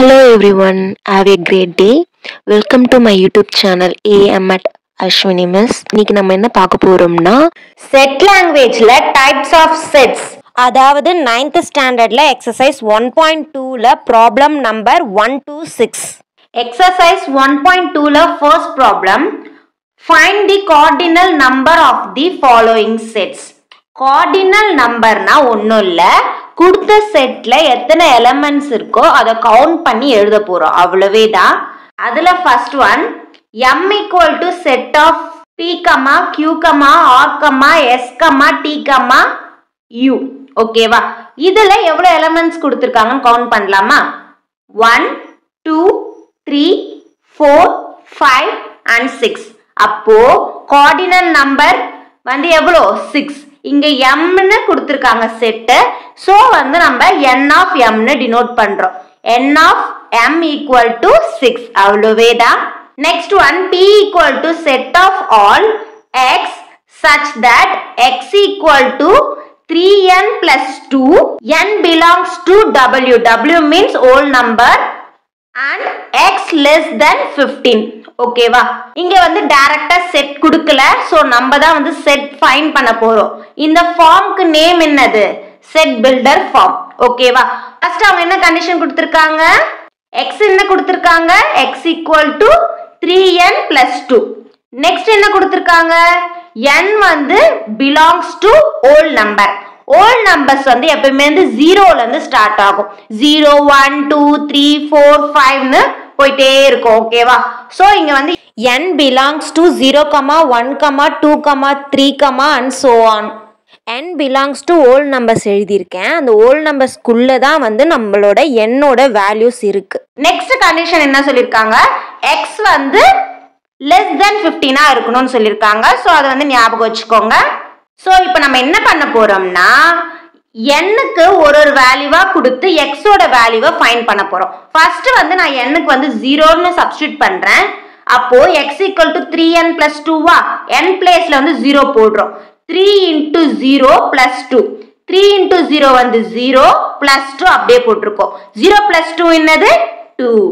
Hello everyone, have a great day. Welcome to my YouTube channel AM at Ashwini Miss. இன்னைக்கு நம்ம என்ன பார்க்க போறோம்னா செட் லாங்குவேஜ்ல டைப்ஸ் ஆஃப் செட்ஸ், அதாவது 9th ஸ்டாண்டர்ட்ல எக்ஸசைஸ் 1.2ல ப்ராப்ளம் நம்பர் 1 to 6. எக்ஸசைஸ் 1.2ல first problem, find the cardinal number of the following sets. Cardinal நம்பர்னா ஒன்றும் இல்லை, கொடுத்த செட்ல எத்தனை எலமெண்ட்ஸ் இருக்கோ அதை கவுண்ட் பண்ணி எழுத போறோம், அவ்வளவே தான். அதுல first one m equal to set of p, q, r, s, t, u. ஓகேவா? இதுல எவ்வளவு எலிமெண்ட்ஸ் கொடுத்திருக்காங்கன்னு கவுண்ட் பண்ணலாமா? 1 2 3 4 5 and 6. அப்போ கார்டினல் நம்பர் வந்து எவ்வளோ? 6. இங்க m ன்னு கொடுத்திருக்காங்க செட், சோ வந்து நம்ம n of m ன்னு டினோட் பண்றோம். n of m equal to 6, அவ்வளவே தான். Next one, p equal to set of all x such that x equal to 3n plus 2, n belongs to w, w means whole number, and x less than 15. ஓகேவா? இங்க வந்து டைரக்டா set கொடுக்கல, so நம்ம தான் வந்து செட் ஃபைண்ட் பண்ண போறோம். இந்த ஃபார்முக்கு நேம் என்னது? Set builder form. ஓகேவா? ஃபர்ஸ்ட் அவங்க என்ன கண்டிஷன் கொடுத்திருக்காங்க? x என்ன கொடுத்திருக்காங்க? x equal to 3n plus 2. Next என்ன கொடுத்திருக்காங்க? n வந்து belongs to whole number. whole numbers வந்து எப்பவுமே வந்து 0ல இருந்து ஸ்டார்ட் ஆகும். 0 1 2 3 4 5 னு போயிட்டே இருக்கும். ஓகேவா? சோ இங்க வந்து n belongs to 0, 1, 2, 3, and so on. n belongs to whole numbers எழுதியிருக்கேன். அந்த whole numbersக்குள்ள தான் வந்து நம்மளோட n ஓட வேல்யூஸ் இருக்கு. நெக்ஸ்ட் கண்டிஷன் என்ன சொல்லிருக்காங்க? x வந்து less than 15 இருக்கணும்னு சொல்லிருக்காங்க. சோ அதை வந்து ஞாபகம் வச்சுக்கோங்க. சோ இப்போ நம்ம என்ன பண்ண போறோம்னா, n-க்கு ஒரு வேல்யூவா கொடுத்து x ஓட வேல்யூவை ஃபைண்ட் பண்ண போறோம். ஃபர்ஸ்ட் வந்து நான் n-க்கு வந்து 0 ன்னு சப்ஸ்டிட்யூட் பண்றேன். அப்போ x equal to 3n plus 2 n பிளேஸ்ல வந்து 0 போடுறோம். 3 into 0 plus 2. 3 into 0 வந்து 0 plus 2 அப்படியே போட்டிருக்கோம். 0 plus 2 என்னது? 2.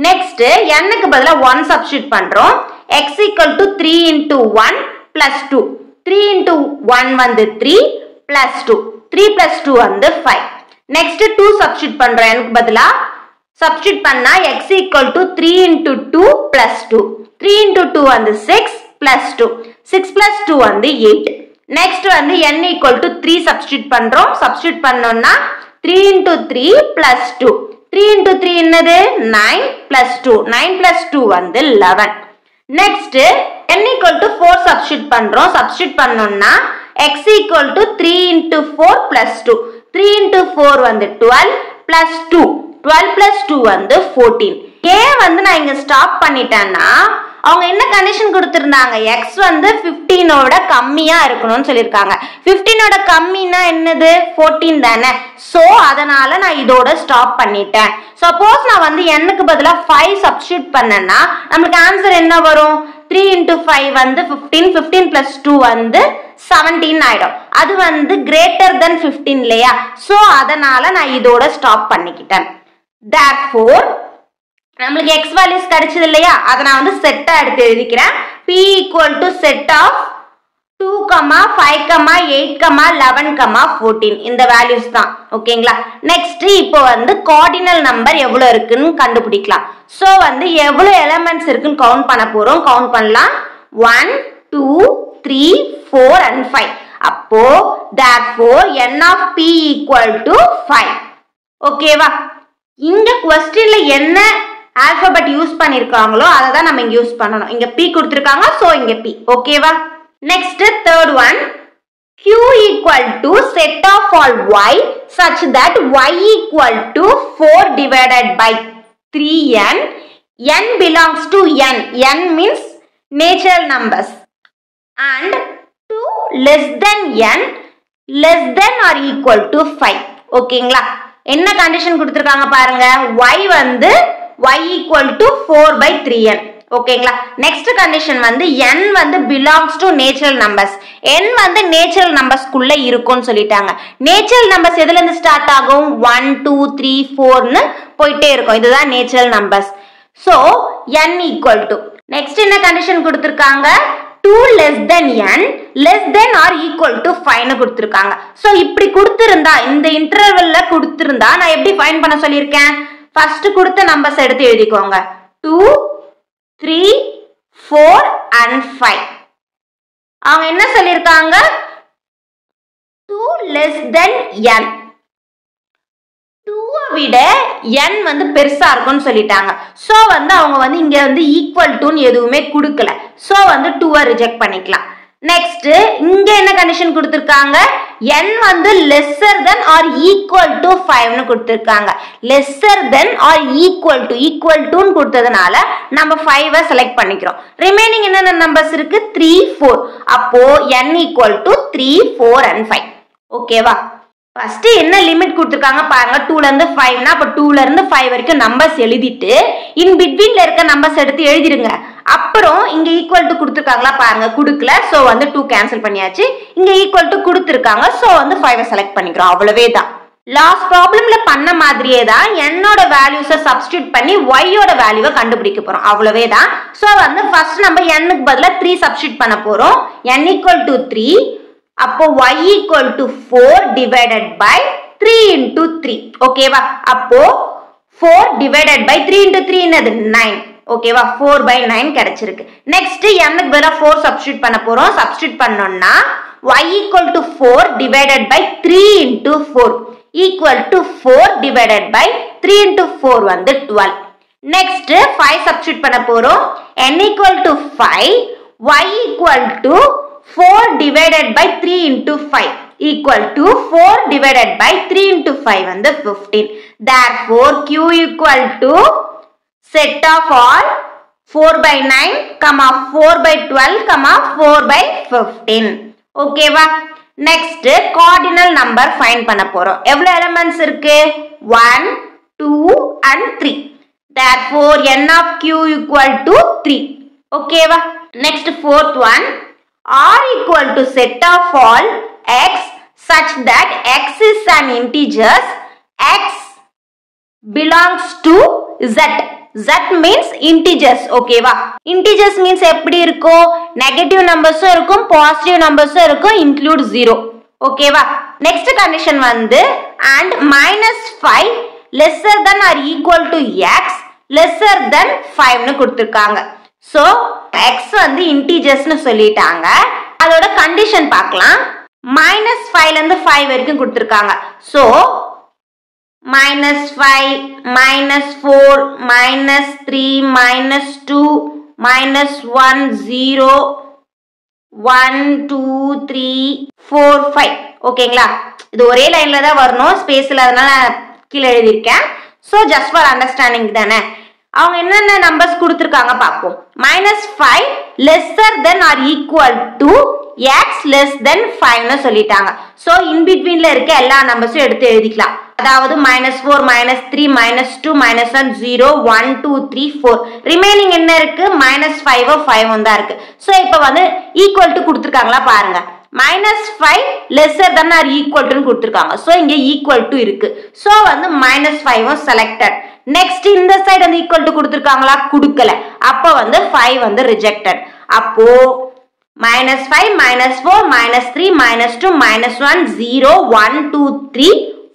நெக்ஸ்ட் n-க்கு பதிலா 1 சப்ஸ்டிட்யூட் பண்றோம். x equal to 3 into 1 plus 2. 3 into 1 வந்து 3 plus 2. 3 plus 2 வந்து 5. நெக்ஸ்ட் 2 சப்ஸ்டிட்யூட் பண்றோம். n-க்கு பதிலா சப்ஸ்டிட்யூட் பண்ணா x equal to 3 into 2 plus 2. 3 into 2 வந்து 6 plus 2. 6 plus 2 வந்து 8. நெக்ஸ்ட் வந்து n equal to 3 சப்ஸ்டிட்யூட் பண்றோம். சப்ஸ்டிட்யூட் பண்ணோம்னா 3 into 3 plus 2. 3 into 3 என்னது? 9 plus 2. 9 plus 2 வந்து 11. Next n equal to 4 substitute பண்றோம். சப்ஸ்டிட்யூட் பண்ணோம்னா x equal to 3 into 4 plus 2. 3 into 4 வந்து 12 plus 2. 12 plus 2 வந்து 14. ஏன் வந்து நான் இங்க ஸ்டாப் பண்ணிட்டேன்னா, அவங்க என்ன கண்டிஷன் கொடுத்திருந்தாங்க? x வந்து 15 ஓட கம்மியா இருக்கணும்னு சொல்லிருக்காங்க. 15 ஓட கம்மினா என்னது? 14 தானே. சோ அதனால நான் இதோட ஸ்டாப் பண்ணிட்டேன். சப்போஸ் நான் வந்து n-க்கு பதிலா 5 சப்ஸ்டிட்யூட் பண்ணேன்னா நமக்கு ஆன்சர் என்ன வரும்? 3 into 5 வந்து 15. 15 plus 2 வந்து 17 ஆயிடும். அது வந்து greater than 15 இல்லையா? சோ அதனால நான் இதோட ஸ்டாப் பண்ணிக்கிட்டேன். Therefore நம்மளுக்கு x வேல்யூஸ் கிடைச்சது இல்லையா, அதை நான் வந்து செட்டா எடுத்து எழுதிக்கிறேன். p equal to set of 2, 5, 8, 11, 14 இந்த வேல்யூஸ் தான். ஓகேங்களா? நெக்ஸ்ட் இப்போ வந்து கார்டினல் நம்பர் எவ்வளவு இருக்குன்னு கண்டுபிடிக்கலாம். சோ வந்து எவ்வளவு எலிமெண்ட்ஸ் இருக்குன்னு கவுண்ட் பண்ண போறோம். கவுண்ட் பண்ணலாம். 1 2 3 4 and 5. அப்போ therefore n of p equal to 5. ஓகேவா? இங்க क्वेश्चनல என்ன ஆல்பபெட் யூஸ் பண்ணிருக்காங்களோ அதை தான் நம்ம இங்க யூஸ் பண்ணனும். இங்க p கொடுத்திருக்காங்க, சோ இங்க p. ஓகேவா? Next third one, q equal to set of all y such that y equal to 4 divided by 3n. n belongs to n. n means natural numbers. And 2 less than n less than or equal to 5. ஓகேங்களா? என்ன condition கொடுத்திருக்காங்க பாருங்க. y வந்து y equal to 4 by 3n. ஓகேங்களா? Next condition வந்து n வந்து belongs to natural numbers. n வந்து natural numbers குள்ள இருக்கும்னு சொல்லிட்டாங்க. natural numbers எதுல இருந்து ஸ்டார்ட் ஆகும்? 1 2 3 4 னு போயிட்டே இருக்கும். இதுதான் natural numbers. So n equal to next என்ன கண்டிஷன் கொடுத்துருக்காங்க? 2 less than n less than or equal to 5 கொடுத்துருக்காங்க. ஸோ இப்படி கொடுத்துருந்தா, இந்த இன்டர்வல்ல கொடுத்துருந்தா நான் எப்படி ஃபைண்ட் பண்ண சொல்லியிருக்கேன்? ஃபர்ஸ்ட் கொடுத்த நம்பர்ஸ் எடுத்து எழுதிக்கோங்க. 2, 3, 4 and 5. அவங்க என்ன சொல்லியிருக்காங்க? 2 less than n. 2 விட n வந்து பெருசா இருக்கும்னு சொல்லிட்டாங்க. ஸோ வந்து அவங்க வந்து இங்க வந்து ஈக்குவல் டுன்னு எதுவுமே கொடுக்கல. ஸோ வந்து 2 ரிஜெக்ட் பண்ணிக்கலாம். நெக்ஸ்ட் இங்க என்ன கண்டிஷன் கொடுத்திருக்காங்க? n வந்து lesser than or equal to 5 னு கொடுத்திருக்காங்க. லெஸ்ஸர் தென் ஆர் ஈக்குவல் டுன்னு கொடுத்ததனால நம்ம 5 செலக்ட் பண்ணிக்கிறோம். ரிமைனிங் என்னென்ன நம்பர்ஸ் இருக்கு? 3, 4. அப்போ n ஈக்குவல் டு 3, 4 and 5. ஓகேவா? ஃபர்ஸ்ட் என்ன லிமிட் கொடுத்துருக்காங்க பாருங்க. 2ல இருந்து 5னா அப்ப 2ல இருந்து 5 வரைக்கும் நம்பர்ஸ் எழுதிட்டு இன் பிட்வீன்ல இருக்க நம்பர்ஸ் எடுத்து எழுதிருங்க. அப்புறம் இங்க ஈக்குவல் டு கொடுத்துருக்காங்களா பாருங்க, கொடுக்கல. ஸோ வந்து 2 கேன்சல் பண்ணியாச்சு. இங்க ஈக்குவல் டு கொடுத்துருக்காங்க. ஸோ வந்து 5 செலக்ட் பண்ணிக்கிறோம். அவ்வளவே தான். லாஸ்ட் ப்ராப்ளம்ல பண்ண மாதிரியே தான் என்னோட வேல்யூஸை சப்ஸ்டியூட் பண்ணி ஒய்யோட வேல்யூவை கண்டுபிடிக்க போறோம். அவ்வளவே தான். ஸோ வந்து ஃபர்ஸ்ட் நம்ம n-க்கு பதிலா 3 சப்ஸ்டியூட் பண்ண போறோம். n equal to 3. அப்போ y equal to 4 divided by 3 into 3. ஓகேவா? அப்போ 4 divided by 3 into 3 என்னது? 9. ஓகேவா? 4 by 9 கிடைச்சிருக்கு. நெக்ஸ்ட் n-க்கு பதிலா 4 சப்ஸ்டியூட் பண்ண போறோம். சப்ஸ்டியூட் பண்ணோம்னா y equal to 4 divided by 3 into 4 equal to 4 divided by 3 into 4 வந்து 12. நெக்ஸ்ட் 5 சப்ஸ்டியூட் பண்ண போறோம். n equal to 5 y equal to 4 divided by 3 into 5 equal to 4 divided by 3 into 5 வந்து 15. Therefore Q equal to set of all 4 by 9, 4 by 12, 4 by 15. ஓகேவா? Next cardinal number find பண்ண போறோம். எவ்வளவு elements இருக்கு? 1, 2 and 3. Therefore n of Q equal to 3. ஓகேவா? Next fourth one, R equal to set of all x such that x is an integer, x belongs to z. Z means integers. ஓகேவா? integers means எப்படி இருக்கும்? Negative நம்பர்ஸும் இருக்கும், positive நம்பர்ஸும் இருக்கும், include 0. ஓகேவா? Next condition வந்து and -5 lesser than or equal to x lesser than 5 னு கொடுத்திருக்காங்க. So x வந்து இன்டிஜர்ஸ்னு சொல்லிட்டாங்க. அதோட கண்டிஷன் பார்க்கலாம். -5 ல இருந்து 5 வரைக்கும் கொடுத்திருக்காங்க. சோ -5, -4, -3, -2, -1, 0, 1, 2, 3, 4, 5. ஓகேங்களா? இது ஒரே லைன்ல தான் வரணும், ஸ்பேஸ்ல, அதனால கீழே எழுதியிருக்கேன். சோ ஜஸ்ட் ஃபார் அண்டர்ஸ்டாண்டிங் தானே. அவங்க என்னென்ன நம்பர்ஸ் கொடுத்துருக்காங்க பார்ப்போம். -5 lesser than or equal to x less than 5 னு சொல்லிட்டாங்க. ஸோ இன்பிட்வீன்ல இருக்க எல்லா நம்பர்ஸும் எடுத்து எழுதிக்கலாம். அதாவது -4, -3, -2, -1, 0, 1, 2, 3, 4. ரிமைனிங் என்ன இருக்கு? -5 5 தான் இருக்கு. ஸோ இப்போ வந்து ஈக்குவல் டு கொடுத்துருக்காங்களா பாருங்க. -5 lesser than or equal to கொடுத்துருக்காங்க. ஸோ இங்க ஈக்குவல் டு இருக்கு. ஸோ வந்து -5 செலக்டட். நெக்ஸ்ட் இந்த சைடு வந்து ஈக்குவல் டு கொடுத்துருக்காங்களா? கொடுக்கல. அப்போ வந்து 5 வந்து ரிஜெக்டட். அப்போ -5, -4, -3, -2, -1, 0, 1, 2, 3,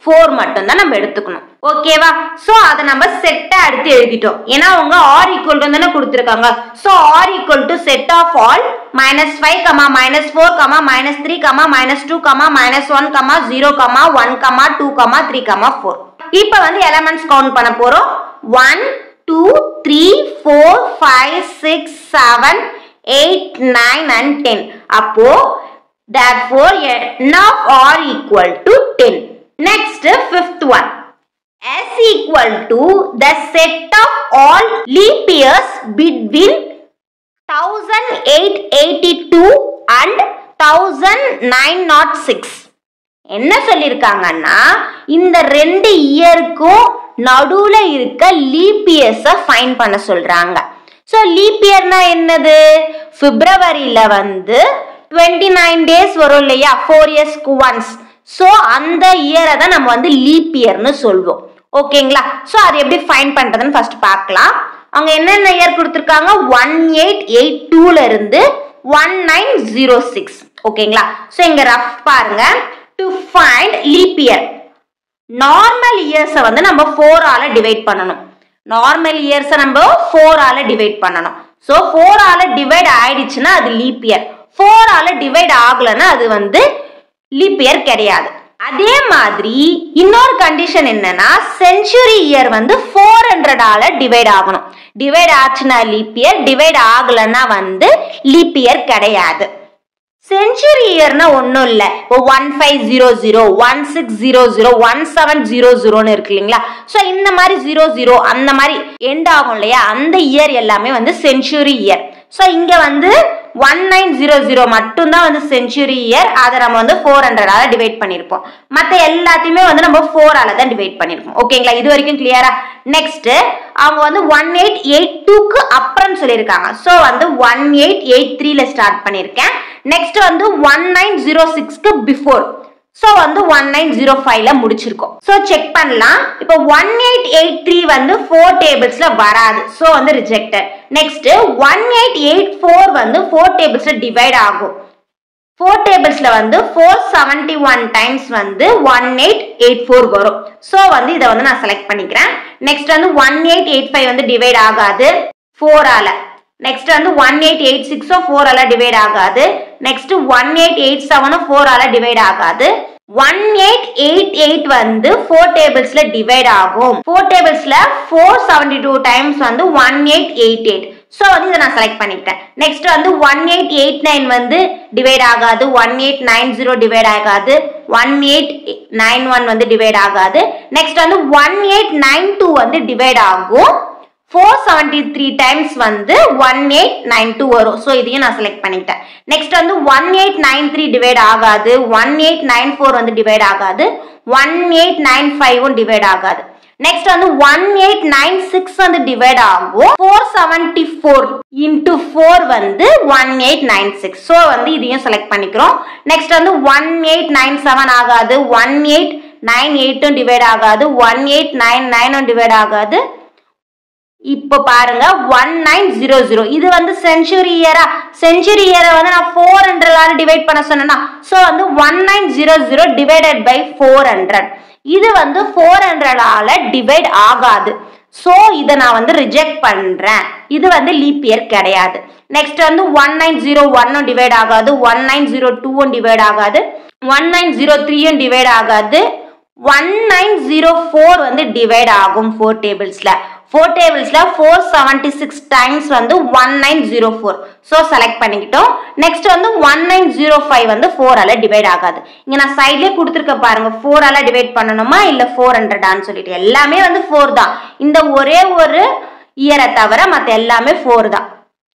4 மட்டும் தான் நம்ம எடுத்துக்கணும். ஓகேவா? சோ அத நம்ம செட்டா எடுத்து எழுதிட்டோம். ஏனா அவங்க r equal to தான கொடுத்திருக்காங்க. So r equal to set of all -5, -4, -3, -2, -2, -1, 0, 1, 2, 3, 4. இப்போ வந்து எலிமெண்ட்ஸ் கவுண்ட் பண்ண போறோம். 1, 2, 3, 4, 5, 6, 7, 8, 9 and 10. அப்போ therefore n of r equal to 10. Next fifth one, s equal to the set of all leap years between 1882 and 1906. என்ன சொல்லிருக்காங்கன்னா இந்த ரெண்டு இயருக்கும் நடுவுல இருக்க லீப் இயர்ஸ ஃபைண்ட் பண்ண சொல்றாங்க. சோ லீப் இயர்னா என்னது? பிப்ரவரியில வந்து 29 டேஸ் வரும் இல்லையா, 4 இயர்ஸ்க்கு ஒன்ஸ். சோ அந்த இயரை தான் நம்ம வந்து லீப் இயர்னு சொல்வோம். ஓகேங்களா? ஸோ அது எப்படி ஃபைன் பண்றதுன்னு ஃபர்ஸ்ட் பார்க்கலாம். அவங்க என்னென்ன இயர் கொடுத்துருக்காங்க? 1882ல இருந்து 1906. ஓகேங்களா? ஸோ இங்க ரஃப் பாருங்க. To find leap year, normal இயர்ஸை வந்து நம்ம 4 ஆல டிவைட் பண்ணணும். நார்மல் இயர்ஸை நம்ம 4 ஆல டிவைட் பண்ணணும். ஸோ 4 ஆல டிவைட் ஆயிடுச்சுன்னா அது லீப் இயர், 4 ஆல டிவைட் ஆகலைன்னா அது வந்து லீப் இயர் கிடையாது. அதே மாதிரி இன்னொரு கண்டிஷன் என்னன்னா, செஞ்சுரி இயர் வந்து 400 ஆல டிவைட் ஆகணும். டிவைட் ஆச்சுன்னா லீப் இயர், டிவைட் ஆகலைன்னா வந்து லீப் இயர் கிடையாது. செஞ்சுரி இயர்னா ஒன்றும் இல்லை. இப்போ 1500, 1600, 1700 இருக்கு இல்லைங்களா? ஸோ இந்த மாதிரி 00 அந்த மாதிரி எண்ட் ஆகும் இல்லையா? அந்த இயர் எல்லாமே வந்து செஞ்சுரி இயர். ஸோ இங்க வந்து 1900 மட்டும்தான் வந்து செஞ்சுரி இயர். அதை நம்ம வந்து 400 ஆல டிவைட் பண்ணியிருப்போம். மற்ற எல்லாத்தையுமே வந்து நம்ம 4 ஆல தான் டிவைட் பண்ணியிருப்போம். ஓகேங்களா? இது வரைக்கும் கிளியரா? நெக்ஸ்ட் அவங்க வந்து 1882க்கு அப்புறம் சொல்லியிருக்காங்க. ஸோ வந்து 1883ல ஸ்டார்ட் பண்ணியிருக்கேன். நெக்ஸ்ட் வந்து 1906க்கு பிஃபோர். ஸோ வந்து 1905ல முடிச்சிருக்கோம். ஸோ செக் பண்ணலாம். இப்போ 1883 வந்து 4 டேபிள்ஸ்ல வராது. ஸோ வந்து ரிஜெக்டட். நெக்ஸ்ட் 1884 வந்து 4 டேபிள்ஸ்ல டிவைட் ஆகும். 4 டேபிள்ஸ்ல வந்து 471 டைம்ஸ் வந்து 1884 வரும். ஸோ வந்து இதை வந்து நான் செலக்ட் பண்ணிக்கிறேன். நெக்ஸ்ட் வந்து 1885 வந்து டிவைட் ஆகாது 4 ஆல. நெக்ஸ்ட் வந்து 1886 4 ஆல டிவைட் ஆகாது. நெக்ஸ்ட் 1887 4 ஆல டிவைட் ஆகாது. 1888 வந்து 4 டேபிள்ஸ்ல டிவைட் ஆகும். 4 டேபிள்ஸ்ல 472 டைம்ஸ் வந்து 1888. ஸோ வந்து இதை நான் செலக்ட் பண்ணிக்கிட்டேன். நெக்ஸ்ட் வந்து 1889 வந்து டிவைட் ஆகாது. 1890 டிவைட் ஆகாது. 1891 வந்து டிவைட் ஆகாது. நெக்ஸ்ட் வந்து 1892 வந்து டிவைட் ஆகும். 473 டைம்ஸ் வந்து 1892 வரும். ஸோ இதையும் நான் செலக்ட் பண்ணிக்கிட்டேன். நெக்ஸ்ட் வந்து 1893 டிவைட் ஆகாது. 1894 வந்து டிவைட் ஆகாது. 1895 டிவைட் ஆகாது. நெக்ஸ்ட் வந்து 1896 வந்து டிவைட் ஆகும். 474 into 4 வந்து 1896. ஸோ வந்து இதையும் செலக்ட் பண்ணிக்கிறோம். நெக்ஸ்ட் வந்து 1897 ஆகாது. 1898 டிவைட் ஆகாது. 1899 டிவைட் ஆகாது. இப்போ பாருங்க 1900. இது வந்து செஞ்சுரி இயரா? செஞ்சுரி இயரை வந்து நான் 400 ஆல டிவைட் பண்ண சொன்னேன்னா, ஸோ வந்து 1900 டிவைடட் பை 400. இது வந்து 400 ஆல டிவைட் ஆகாது. ஸோ இதை நான் வந்து ரிஜெக்ட் பண்றேன். இது வந்து லீப் இயர் கிடையாது. நெக்ஸ்ட் வந்து 1901 டிவைட் ஆகாது. 1902 டிவைட் ஆகாது. 1903 டிவைட் ஆகாது. 1904 வந்து டிவைட் ஆகும் 4 டேபிள்ஸ்ல. 4 டேபிள்ஸ்ல 476 டைம்ஸ் வந்து 1904. ஸோ செலக்ட் பண்ணிக்கிட்டோம். நெக்ஸ்ட் வந்து 1905 வந்து 4 ஆல டிவைட் ஆகாது. இங்க நான் சைட்லயே கொடுத்துருக்க பாருங்க, 4 ஆல டிவைட் பண்ணணுமா இல்ல 400 சொல்லிட்டு. எல்லாமே வந்து 4 தான். இந்த ஒரே ஒரு இயரை தவிர மற்ற எல்லாமே 4 தான்.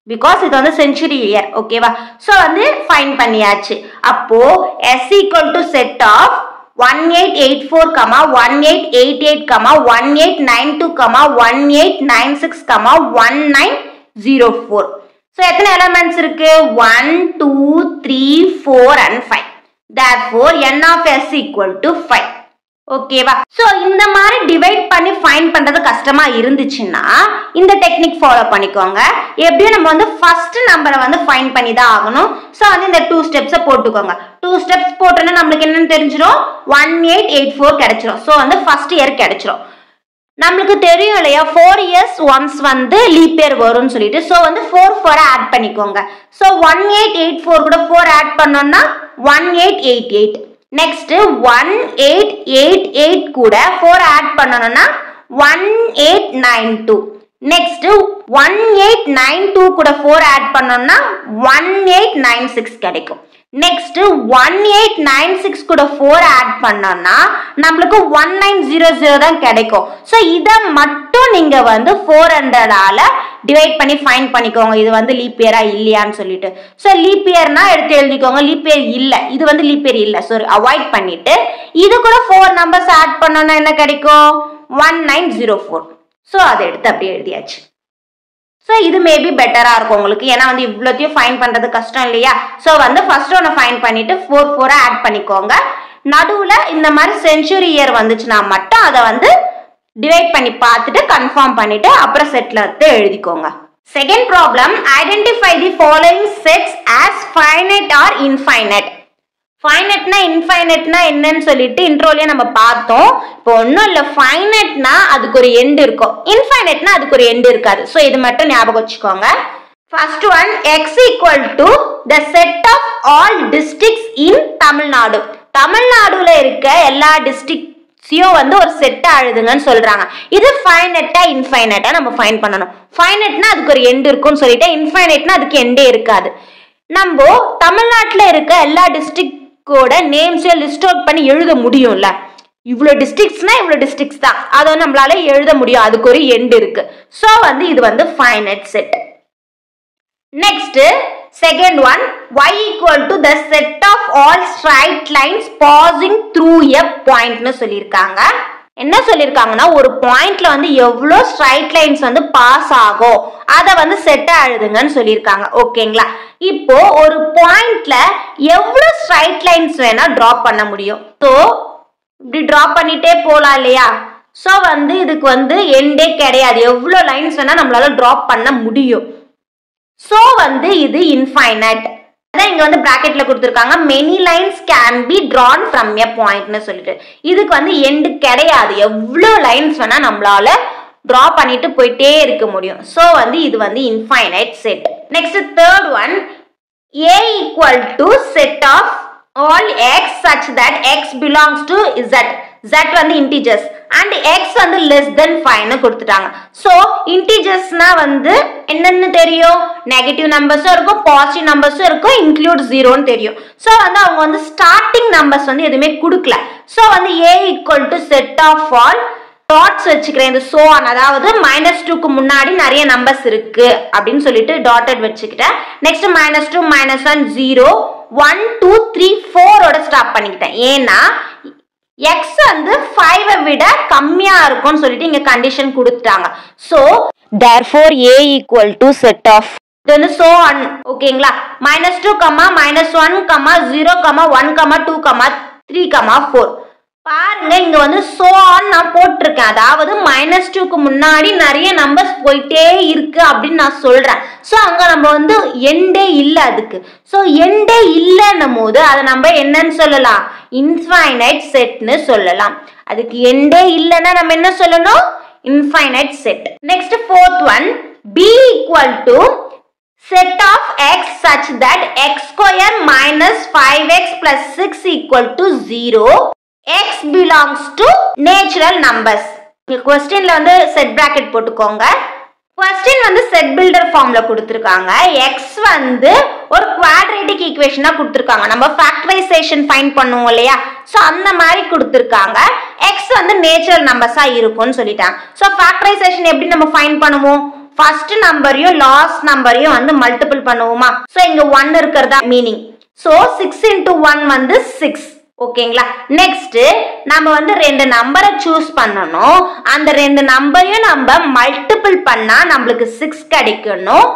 பிகாஸ் இது வந்து செஞ்சுரி இயர். ஓகேவா? ஸோ வந்து ஃபைன் பண்ணியாச்சு. அப்போ S equal to set of 1884, 1888, 1892, 1896, 1904. So எத்தனை எலிமெண்ட்ஸ் இருக்கு? 1, 2, 3, 4 and 5. Therefore n of s equal to 5. ஓகேவா? சோ இந்த மாதிரி டிவைட் பண்ணி ஃபைண்ட் பண்றது கஷ்டமா இருந்துச்சுன்னா இந்த டெக்னிக் ஃபாலோ பண்ணிக்கோங்க. எப்படியும் நம்ம வந்து ஃபர்ஸ்ட் நம்பரை வந்து ஃபைண்ட் பண்ணி தான் ஆகணும். சோ வந்து இந்த 2 ஸ்டெப்ஸை போட்டுக்கோங்க. 2 ஸ்டெப்ஸ் போட்டோன்னா நம்மளுக்கு என்னன்னு தெரிஞ்சிடும், 1884 கிடைச்சிரும். சோ வந்து ஃபர்ஸ்ட் இயர் கிடைச்சிரும். நம்மளுக்கு தெரியும் இல்லையா 4 years once வந்து லீப் இயர் வரும்னு சொல்லிட்டு. சோ வந்து 4 ஆட் பண்ணிக்கோங்க. சோ 1884 கூட 4 ஆட் பண்ணோம்னா 1888. நெக்ஸ்ட் 1888 கூட 4 ஆட் பண்ணனும்னா 1892. நெக்ஸ்ட் 1892 கூட 4 ஆட் பண்ணனும்னா 1896 கிடைக்கும். நெக்ஸ்ட் 1896 கூட 4 ஆட் பண்ணோம்னா நமக்கு 1900 தான் கிடைக்கும். சோ இத மட்டும் நீங்க வந்து 400 ஆல டிவைட் பண்ணி ஃபைண்ட் பண்ணிக்கோங்க. இது வந்து லீப் இயரா இல்லையான்னு சொல்லிட்டு. சோ லீப் இயர்னா எடுத்து எழுதிக்கோங்க. லீப் இயர் இல்ல, இது வந்து லீப் இயர் இல்ல, சோ அவாய்ட் பண்ணிட்டு இது கூட 4 நம்பர்ஸ் ஆட் பண்ணோம்னா என்ன கிடைக்கும்? 1904. சோ அதை எடுத்து அப்படியே எழுதியாச்சு. சோ இது மேபி பெட்டரா இருக்கும் உங்களுக்கு. ஏன்னா வந்து இவ்வளோத்தையும் ஃபைன் பண்றது கஷ்டம் இல்லையா? சோ வந்து ஃபர்ஸ்ட் ஒன்று ஃபைன் பண்ணிட்டு 4 ஆட் பண்ணிக்கோங்க. நடுவுல இந்த மாதிரி செஞ்சுரி இயர் வந்துச்சுன்னா மட்டும் அதை வந்து டிவைட் பண்ணி பார்த்துட்டு கன்ஃபார்ம் பண்ணிட்டு அப்புறம் செட்ல எடுத்து எழுதிக்கோங்க. Second problem, identify the following sets as finite or infinite. ஃபைனைட்னா இன்ஃபைனைட்னா என்னன்னு சொல்லிட்டு இன்ட்ரோலயே நம்ம பார்த்தோம். இப்போ ஒன்றும் இல்லை, ஃபைனைட்னா அதுக்கு ஒரு எண்ட் இருக்கும், இன்ஃபைனைட்னா அதுக்கு ஒரு எண்ட் இருக்காது. ஸோ இது மட்டும் ஞாபகம் வச்சுக்கோங்க. First one, x equal to the set of all districts in Tamil Nadu. தமிழ்நாடுல இருக்க எல்லா டிஸ்ட்ரிக்ட்ஸையும் வந்து ஒரு செட்டை எழுதுங்கன்னு சொல்றாங்க. இது ஃபைனைட்டா இன்ஃபைனைட்டா நம்ம ஃபைண்ட் பண்ணணும். ஃபைனைட்னா அதுக்கு ஒரு எண்ட் இருக்கும்னு சொல்லிட்டு, இன்ஃபைனைட்னா அதுக்கு எண்டே இருக்காது. நம்ம தமிழ்நாட்டில் இருக்க எல்லா டிஸ்ட்ரிக்டோட நேம்ஸையும் லிஸ்ட் அவுட் பண்ணி எழுத முடியும்ல. இவ்வளோ டிஸ்ட்ரிக்ட்ஸ்னா இவ்வளோ டிஸ்ட்ரிக்ட்ஸ் தான், அதை நம்மளால எழுத முடியும், அதுக்கு ஒரு எண்ட் இருக்கு. ஸோ வந்து இது வந்து finite set. Next second one, y equal to the set of all straight lines passing through a point னு சொல்லியிருக்காங்க. என்ன சொல்லியிருக்காங்கன்னா, ஒரு பாயிண்ட்ல வந்து எவ்வளோ ஸ்ட்ரைட் லைன்ஸ் வந்து பாஸ் ஆகும் அதை வந்து செட்டா எழுதுங்கன்னு சொல்லியிருக்காங்க. ஓகேங்களா? இப்போ ஒரு பாயிண்ட்ல எவ்வளோ ஸ்ட்ரைட் லைன்ஸ் வேணா டிராப் பண்ண முடியும். ஸோ இப்படி டிராப் பண்ணிட்டே போகலாம் இல்லையா? ஸோ வந்து இதுக்கு வந்து எண்டே கிடையாது, எவ்வளோ லைன்ஸ் வேணா நம்மளால டிராப் பண்ண முடியும். ஸோ வந்து இது இன்ஃபைனைட். அதான் இங்க வந்து பிராக்கெட்ல கொடுத்துருக்காங்க, many lines can be drawn from a பாயிண்ட்னு சொல்லிட்டு. இதுக்கு வந்து எண்டு கிடையாது, எவ்வளோ லைன்ஸ் வேணா நம்மளால டிரா பண்ணிட்டு போயிட்டே இருக்க முடியும். ஸோ வந்து இது வந்து infinite set. Next third one, a equal to set of all x such that x belongs to z. z வந்து integers and x வந்து less than 5 னு கொடுத்துட்டாங்க. ஸோ இன்டிஜர்ஸ்னா வந்து என்னன்னு தெரியும், நெகட்டிவ் நம்பர்ஸும் இருக்கும், பாசிட்டிவ் நம்பர்ஸும் இருக்கும், இன்க்ளூட் ஜீரோன்னு தெரியும். ஸோ வந்து அவங்க வந்து ஸ்டார்டிங் நம்பர்ஸ் வந்து எதுவுமே கொடுக்கல. ஸோ வந்து a equal to set of all dots வச்சுக்கிறேன், இந்த so on, அதாவது -2க்கு முன்னாடி நிறைய நம்பர்ஸ் இருக்கு அப்படின்னு சொல்லிட்டு டாட்டட் வச்சுக்கிட்டேன். நெக்ஸ்ட் -2 -1 0 1 2 3 4 ஸ்டாப் பண்ணிக்கிட்டேன். ஏன்னா x வந்து 5 விட கம்மியா இருக்கும்னு சொல்லிட்டு இங்க கண்டிஷன் கொடுத்துட்டாங்க. So therefore a equal to set of then so on. ஓகேங்களா? -2, -1, -0, 1, 2, 3, 4. பாருங்க இங்க வந்து so on நான் போட்டிருக்கேன், அதாவது -2க்கு முன்னாடி நிறைய நம்பர்ஸ் போயிட்டே இருக்கு அப்படின்னு நான் சொல்றேன். ஸோ அங்க நம்ம வந்து எண்டே இல்லை அதுக்கு. ஸோ எண்டே இல்லைன்னும் போது அதை நம்ம என்னன்னு சொல்லலாம், இன்ஃபைனைட் செட்னு சொல்லலாம். அதுக்கு எண்டே இல்லைன்னா நம்ம என்ன சொல்லணும், infinite set. Next fourth one, b equal to set of x such that x square minus 5x plus 6 equal to 0. x belongs to natural numbers. क्वेश्चनல வந்து செட் பிராக்கெட் போட்டுக்கோங்க. क्वेश्चन வந்து செட் பில்டர் ஃபார்ம்ல கொடுத்திருக்காங்க. x வந்து ஒரு quadratic ஈக்குவேஷனா கொடுத்திருக்காங்க. நம்ம factorisation find பண்ணுவோம் இல்லையா? சோ அந்த மாதிரி கொடுத்திருக்காங்க. x வந்து நேச்சுரல் நம்பர்ஸா இருக்கும்னு சொல்லிட்டாங்க. சோ ஃபேக்டரைசேஷன் எப்படி நம்ம ஃபைண்ட் பண்ணுவோம், ஃபர்ஸ்ட் நம்பரையும் லாஸ்ட் நம்பரையும் வந்து மல்டிபிள் பண்ணுவோமா? சோ இங்க 1 இருக்குறதா மீனிங். சோ 6 into 1 வந்து 6. ஓகேங்களா? நெக்ஸ்ட் நம்ம வந்து ரெண்டு நம்பரை சூஸ் பண்ணணும். அந்த ரெண்டு நம்பரையும் நம்ம மல்டிபிள் பண்ணா நம்மளுக்கு 6 கிடைக்கணும்,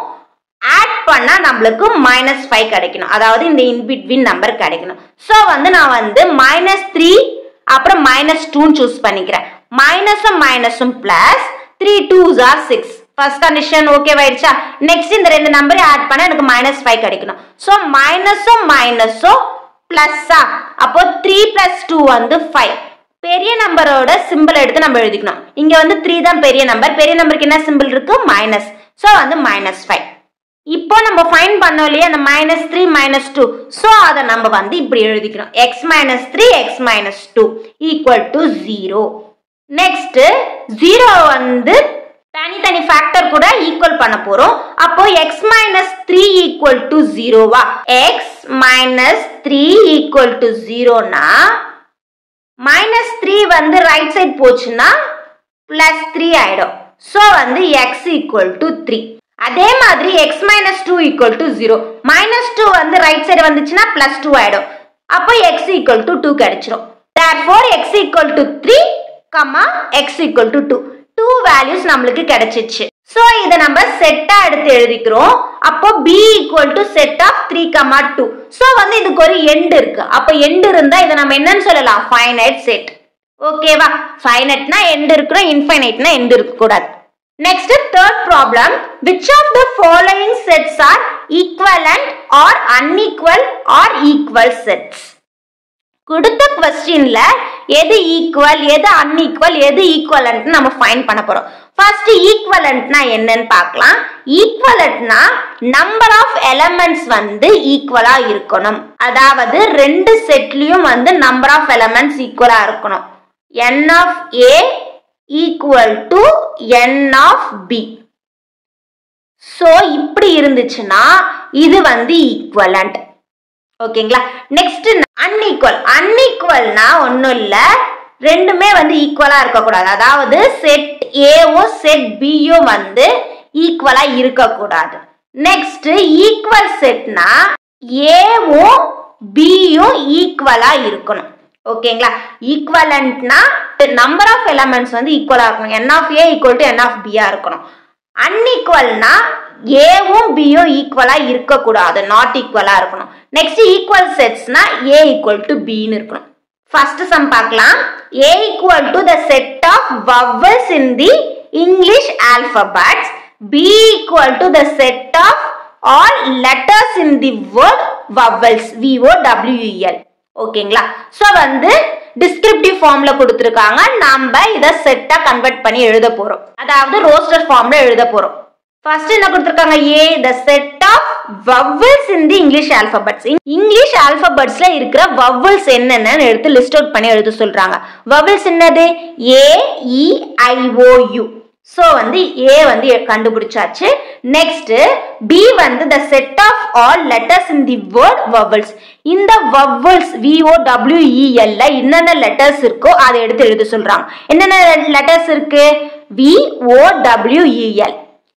ஆட் பண்ணா நம்மளுக்கு -5 கிடைக்கணும், அதாவது இந்த இன்பிட்வீன் நம்பர் கிடைக்கணும். ஸோ வந்து நான் வந்து -3 அப்புறம் -2 சூஸ் பண்ணிக்கிறேன். மைனஸும் மைனஸும் plus 3 2s are 6. First condition ஓகேவாயிடுச்சா? நெக்ஸ்ட் இந்த ரெண்டு நம்பரையும் ஆட் பண்ணா எனக்கு -5 கிடைக்கணும். ஸோ மைனஸும் மைனஸும் பிளஸ்ஸா, அப்போ 3 + 2 வந்து 5. பெரிய நம்பரோட சிம்பிள் எடுத்து நம்ம எழுதிக்கணும். இங்க வந்து 3 தான் பெரிய நம்பர், பெரிய நம்பருக்கு என்ன சிம்பிள் இருக்கு, மைனஸ். ஸோ வந்து -5. இப்போ நம்ம ஃபைண்ட் பண்ணோம் இல்லையா அந்த -3 -2. ஸோ அதை நம்ம வந்து இப்படி எழுதிக்கணும், x - 3 x - 2 = 0. நெக்ஸ்ட் 0 வந்து தனித்தனி ஃபேக்டர் கூட ஈக்குவல் பண்ண போறோம். அப்போ x - 3 = 0வா? x - 3 = 0னா -3 வந்து ரைட் சைடு போச்சுன்னா +3 ஆயிடும். சோ வந்து x = 3. அதே மாதிரி x - 2 = 0. -2 வந்து ரைட் சைடு வந்துச்சுன்னா +2 ஆயிடும். அப்போ x = 2 கிடைச்சிரும். therefore x = 3, x = 2. 2 வேல்யூஸ் நம்மளுக்கு கிடைச்சிச்சு. சோ இத நம்ம செட்டா எடுத்து எழுதிக்கிறோம். அப்போ b = set of 3, 2. சோ வந்து இதுக்கு ஒரு எண்ட் இருக்கு. அப்ப எண்ட் இருந்தா இத நம்ம என்னன்னு சொல்லலாம், ஃபைனைட் செட். ஓகேவா? ஃபைனைட்னா எண்ட் இருக்கணும், இன்ஃபைனைட்னா எண்ட் இருக்க கூடாது. Next, third problem. Which of the following sets are equivalent or unequal or equal sets? கொடுத்த क्वेश्चनல எது ஈக்குவல், எது அன்ஈக்குவல், எது ஈக்குவலன்ட் நம்ம ஃபைண்ட் பண்ண போறோம். ஃபர்ஸ்ட் ஈக்குவலன்ட்னா என்னன்னு பார்க்கலாம். ஈக்குவலன்ட்னா நம்பர் ஆஃப் எலிமெண்ட்ஸ் வந்து ஈக்குவலா இருக்கணும். அதாவது ரெண்டு செட்லயும் வந்து நம்பர் ஆஃப் எலிமெண்ட்ஸ் ஈக்குவலா இருக்கணும். n of a equal to n of b. So இப்படி இருந்துச்சுன்னா இது வந்து ஈக்குவலன்ட். ஓகேங்களா? Next unequal. அன்ஈக்குவல்னா ஒன்றும் இல்லை, ரெண்டுமே வந்து ஈக்குவலா இருக்கக்கூடாது. அதாவது செட் ஏவும் செட் பியும் வந்து ஈக்குவலா இருக்கக்கூடாது. நெக்ஸ்ட் ஈக்குவல் செட்னா ஏவும் பியும் ஈக்குவலா இருக்கணும். ஓகேங்களா? ஈக்குவலன்ட்னா நம்பர் ஆஃப் எலிமெண்ட்ஸ் வந்து ஈக்குவலா இருக்கணும். n of a equal to n of b ஆ இருக்கணும். அன்ஈக்குவல்னா ஏவும் பியும் ஈக்குவலா இருக்கக்கூடாது, நாட் ஈக்குவலா இருக்கணும். நெக்ஸ்ட் ஈக்குவல் செட்ஸ்னா a equal to b ன்னு இருக்கணும். ஃபர்ஸ்ட் சம் பார்க்கலாம். a equal to the set of vowels in the English alphabets, b equal to the set of all letters in the word vowels, vowel. ஓகேங்களா? So வந்து descriptive ஃபார்ம்ல கொடுத்திருக்காங்க. நாம இத செட்டா கன்வர்ட் பண்ணி எழுத போறோம். அதாவது ரோஸ்டர் ஃபார்ம்ல எழுத போறோம். ஃபர்ஸ்ட் என்ன கொடுத்திருக்காங்க? a the set of vowels in the English alphabets. English ஆல்பபெட்ஸ்ல இருக்கிற vowels என்னென்னு எடுத்து லிஸ்ட் அவுட் பண்ணி எழுத சொல்றாங்க. vowels என்னது? a e i o u. So வந்து a வந்து கண்டுபிடிச்சாச்சு. நெக்ஸ்ட் b வந்து the set of all letters in the word vowels. இந்த vowels v o w e l ல என்னென்ன லெட்டர்ஸ் இருக்கோ அதை எடுத்து எழுத சொல்றாங்க. என்னென்ன லெட்டர்ஸ் இருக்கு? v o w e l.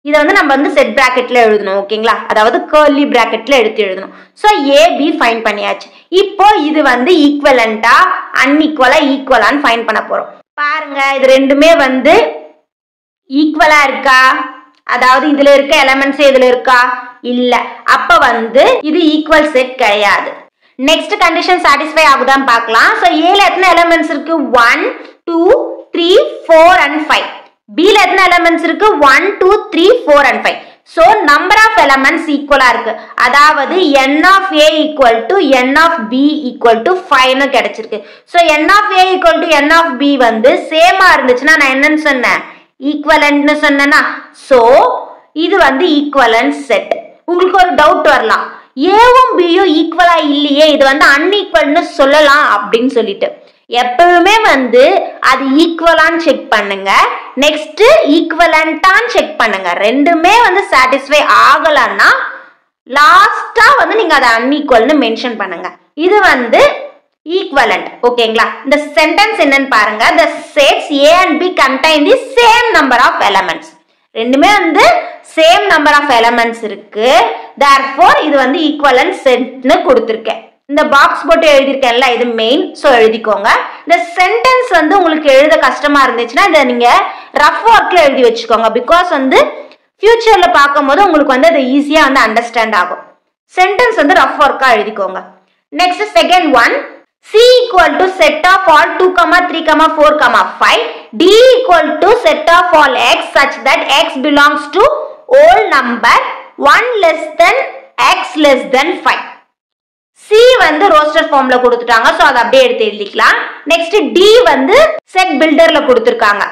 இத வந்து நம்ம வந்து செட் பிராக்கெட்ல எழுதணும். ஓகேங்களா? அதாவது கர்லி பிராக்கெட்ல எடுத்து எழுதணும். சோ a b ஃபைண்ட் பண்ணியாச்சு. இப்போ இது வந்து ஈக்குவலன்ட்டா அன்ஈக்குவலா ஈக்குவலான்னு ஃபைண்ட் பண்ண போறோம். பாருங்க, இது ரெண்டுமே வந்து ஈக்குவலா இருக்கா? அதாவது இதுல இருக்க எலிமெண்ட்ஸ் இதுல இருக்கா? இல்ல. அப்ப வந்து இது ஈக்குவல் செட் கிடையாது. நெக்ஸ்ட் கண்டிஷன் சாட்டிஸ்ஃபை ஆகுதான்னு பார்க்கலாம். சோ a ல எத்தனை எலிமெண்ட்ஸ் இருக்கு? 1 2 3 4 and 5. b ல எத்தனை எலிமெண்ட்ஸ் இருக்கு? 1 2 3 4 and 5. So number of elements ஈக்குவலா இருக்கு. அதாவது n of a equal to n of b equal to 5 ன்னு கிடைச்சிருக்கு. So n of a equal to n of b வந்து சேமா இருந்துச்சுன்னா நான் என்னன்னு சொன்னேன்? ஈக்குவலன்ட்னு சொன்னேனா? சோ இது வந்து ஈக்குவலன்ட் செட். உங்களுக்கு ஒரு டவுட் வரலாம், ஏவும் பியும் ஈக்குவலா இல்லையே, இது வந்து அன்ஈக்குவல்னு சொல்லலாம் அப்படின்னு சொல்லிட்டு. எப்பவுமே வந்து அது ஈக்குவலான்னு செக் பண்ணுங்க. நெக்ஸ்ட் ஈக்குவலன்ட்டான்னு செக் பண்ணுங்க. ரெண்டுமே வந்து சாட்டிஸ்ஃபை ஆகலன்னா லாஸ்டா வந்து நீங்க அதை அன்ஈக்குவல்னு மென்ஷன் பண்ணுங்க. இது வந்து equivalent. ஓகேங்களா? இந்த சென்டென்ஸ் என்னன்னு பாருங்க. the sets a and b contain the same number of elements. ரெண்டுமே வந்து சேம் நம்பர் ஆஃப் எலிமெண்ட்ஸ் இருக்கு. therefore இது வந்து ஈக்குவலன்ட் செட்னு கொடுத்திருக்கேன். இந்த பாக்ஸ் போட்டு எழுதிருக்கேன்ல, இது மெயின். சோ எழுதிக்கோங்க. இந்த சென்டென்ஸ் வந்து உங்களுக்கு எழுத கஷ்டமா இருந்துச்சுன்னா இதை நீங்க ரஃப் ஒர்க்ல எழுதி வச்சுக்கோங்க. பிகாஸ் வந்து ஃபியூச்சர்ல பார்க்கும்போது உங்களுக்கு வந்து அது ஈஸியா வந்து அண்டர்ஸ்டாண்ட் ஆகும். சென்டென்ஸ் வந்து ரஃப் ஒர்க்கா எழுதிக்கோங்க. Next second one. C equal to set of all 2, 3, 4, 5. D equal to set of all x such that x belongs to whole number 1 less than x less than 5. C வந்து roster ஃபார்ம்ல கொடுத்துட்டாங்க. So அதை அப்படியே எடுத்து எழுதிக்கலாம். Next D வந்து set பில்டர்ல கொடுத்திருக்காங்க.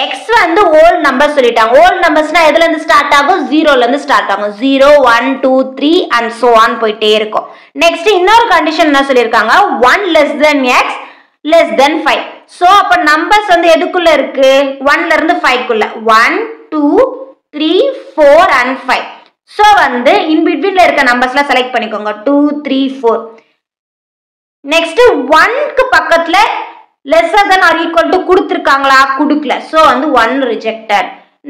x வந்து ஹோல் நம்பர் சொல்லிட்டாங்க. ஹோல் நம்பர்ஸ்னா எதுல இருந்து ஸ்டார்ட் ஆகும்? 0ல இருந்து ஸ்டார்ட் ஆகும். 0 1 2 3 and so on போயிட்டே இருக்கும். நெக்ஸ்ட் இன்னொரு கண்டிஷன் என்ன சொல்லிருக்காங்க? 1 less than x less than 5. So அப்ப நம்பர்ஸ் வந்து எதுக்குள்ள இருக்கு? 1ல இருந்து 5 குள்ள. 1 2 3 4 and 5. சோ வந்து இன் பிட்வீன்ல இருக்க நம்பர்ஸ்லாம் செலக்ட் பண்ணிக்கோங்க. 2 3 4. நெக்ஸ்ட் 1க்கு பக்கத்துல lesser than or equal to கொடுத்திருக்காங்களா? கொடுக்கல. சோ வந்து 1 rejected.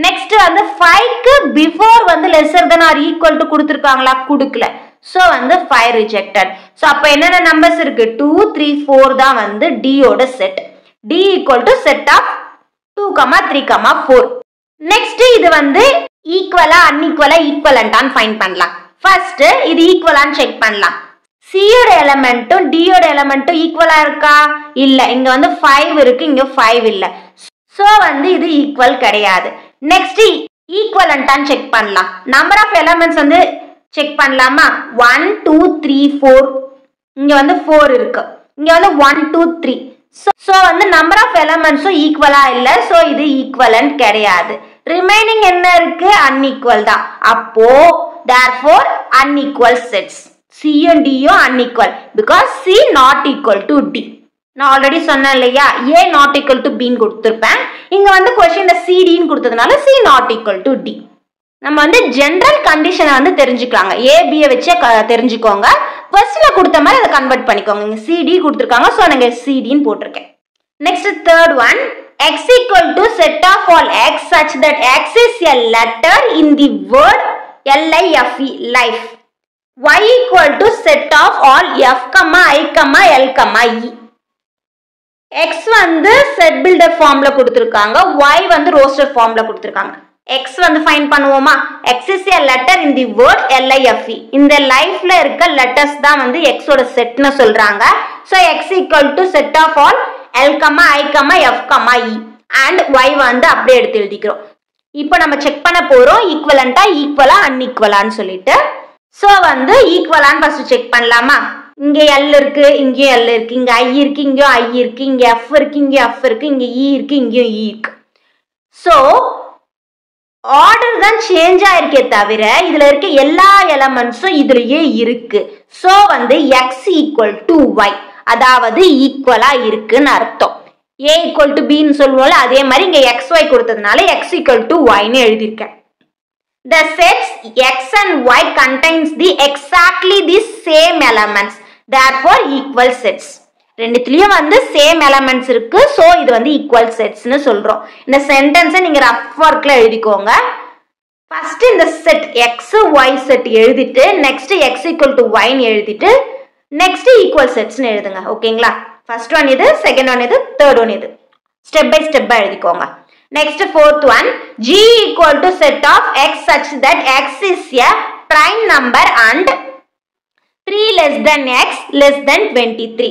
நெக்ஸ்ட் வந்து 5க்கு பிஃபோர் வந்து lesser than or equal to கொடுத்திருக்காங்களா? கொடுக்கல. சோ வந்து 5 rejected. சோ அப்ப என்னென்ன நம்பர்ஸ் இருக்கு? 2 3 4 தான் வந்து D ஓட set. D equal to set of 2, 3, 4. Next இது வந்து ஈக்குவலா அன்ஈக்குவலா ஈக்குவலன்ட்டான்னு ஃபைண்ட் பண்ணலாம். ஃபர்ஸ்ட் இது ஈக்குவலான்னு செக் பண்ணலாம். C யோட எலிமெண்ட்டும் D யோட எலிமெண்ட்டும் ஈக்குவலா இருக்கா? இல்ல. இங்க வந்து 5 இருக்கு, இங்க 5 இல்ல. சோ வந்து இது ஈக்குவல் கிடையாது. நெக்ஸ்ட் ஈக்குவலன்ட்டான்னு செக் பண்ணலாம். நம்பர் ஆஃப் எலிமெண்ட்ஸ் வந்து செக் பண்ணலாமா? 1 2 3 4. இங்க வந்து 4 இருக்கு. இங்க வந்து 1 2 3. சோ வந்து நம்பர் ஆஃப் எலிமெண்ட்ஸும் ஈக்குவலா இல்ல. சோ இது ஈக்குவலன்ட் கிடையாது. ரிமைனிங் என்ன இருக்கு? அன்ஈக்குவல் தான். அப்போ therefore unequal sets. C and D யும் unequal because C not equal to D. நான் ஆல்ரெடி சொன்னேன் இல்லையா, A not equal to B ன்னு கொடுத்திருப்பேன். இங்க வந்து क्वेश्चनல CD ன்னு கொடுத்ததுனால C not equal to D. நம்ம வந்து ஜெனரல் கண்டிஷனை வந்து தெரிஞ்சுக்கலாங்க. A B வச்சே தெரிஞ்சுக்கோங்க. ஃபர்ஸ்ட்ல கொடுத்த மாதிரி அதை கன்வெர்ட் பண்ணிக்கோங்க. இங்க CD கொடுத்திருக்காங்க, சோ நான் CD ன்னு போட்டுருக்கேன். Next third one, x equal to set of all x such that x is a letter in the word LIFE life. Y equal to set of all f, I, L, E. X வந்து set builder formல கொடுத்திருக்காங்க, y வந்து roster formல கொடுத்திருக்காங்க. X வந்து find பண்ணுவோமா? X is a letter in the word LIFE. இந்த லைஃப்ல இருக்க letters தான் வந்து x ஓட செட்னு சொல்றாங்க. So x equal to set of all L, I, F, E and y வந்து அப்படியே எடுத்து எழுதிக்கிறோம். இப்போ நம்ம செக் பண்ண போறோம் ஈக்குவலண்டா ஈக்குவலா அன்ஈக்குவலான்னு சொல்லிட்டு. சோ வந்து ஈக்குவலான்னு ஃபர்ஸ்ட் செக் பண்ணலாமா? இங்க L இருக்கு, இங்க L இருக்கு, இங்க I இருக்கு, இங்க I இருக்கு, இங்க F இருக்கு, இங்க F இருக்கு, இங்க E இருக்கு, இங்க E இருக்கு. சோ ஆர்டர் தான் சேஞ்ச் ஆயிருக்கே தவிர இதுல இருக்க எல்லா எலிமெண்ட்ஸும் இதுலயே இருக்கு. சோ வந்து x equal to y, அதாவது ஈக்குவலா இருக்குன்னு அர்த்தம். A equal to B ன்னு சொல்லுவோம்ல, அதே மாதிரி இங்க xy கொடுத்ததுனால x equal to y ன்னு எழுதியிருக்கேன். The sets x and y contains exactly the same elements, therefore equal sets. ரெண்டுத்துலயும் வந்து சேம் எலிமெண்ட்ஸ் இருக்கு, சோ இது வந்து ஈக்குவல் செட்ஸ்னு சொல்றோம். இந்த சென்டென்ஸை நீங்க ரஃப் ஒர்க்ல எழுதிக்கோங்க. ஃபர்ஸ்ட் இந்த செட் x y செட் எழுதிட்டு next x equal to y ன்னு எழுதிட்டு நெக்ஸ்ட் ஈக்குவல் செட்ஸ்னு எழுதுங்க. ஓகேங்களா? ஃபர்ஸ்ட் ஒன் இது, செகண்ட் ஒன் இது, தேர்ட் ஒன் இது. ஸ்டெப் பை ஸ்டெப்பா எழுதிக்கோங்க. Next fourth one, G equal to set of x such that x is a prime number and 3 less than x less than 23.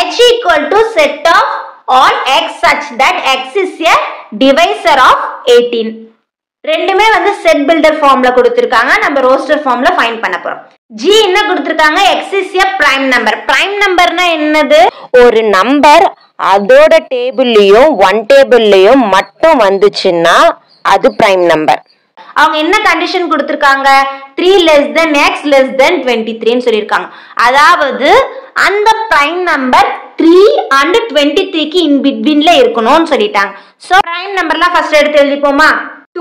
H equal to set of all x such that x is a divisor of 18. ரெண்டுமே வந்து set builder ஃபார்ம்ல கொடுத்திருக்காங்க, நம்ம roster ஃபார்ம்ல find பண்ண போறோம். G என்ன கொடுத்திருக்காங்க? x is a prime number. prime numberனா என்னது? ஒரு நம்பர் அதோட டேபிள்லயும் ஒன் டேபிள்லயும் மட்டும் வந்துச்சுன்னா அது பிரைம் நம்பர். அவங்க என்ன கண்டிஷன் கொடுத்திருக்காங்க? 3 less than x less than 23 ன்னு சொல்லிருக்காங்க. அதாவது அந்த பிரைம் நம்பர் 3 and 23 க்கு இன் பிட்வீன்ல இருக்கணும்னு சொல்லிட்டாங்க. சோ பிரைம் நம்பர்லாம் ஃபர்ஸ்ட் எடுத்து எழுதிப்போமா?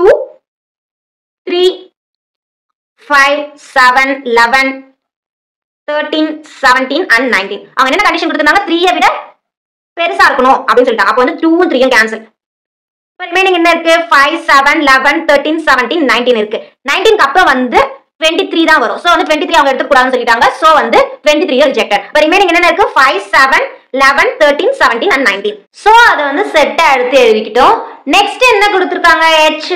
2 3 5 7 11 13 17 and 19. அவங்க என்ன கண்டிஷன் கொடுத்திருந்தாங்க? 3 விட பெருசா இருக்கணும் அப்படின்னு சொல்லிட்டாங்க. அப்போ வந்து 2 3 கேன்சல். இப்போ ரிமைனிங் என்ன இருக்கு? 5 7 11 13 17 19 இருக்கு. 19 க்கு அப்புறம் வந்து 23 தான் வரும். சோ வந்து 23 அவங்க எடுத்து கூடாதுன்னு சொல்லிட்டாங்க. சோ வந்து 23 ரிஜெக்டட். இப்போ ரிமைனிங் என்ன இருக்கு? 5 7 11 13 17 and 19. சோ அது வந்து செட்டா எடுத்து எழுதிக்கிட்டோம். நெக்ஸ்ட் என்ன கொடுத்திருக்காங்க? h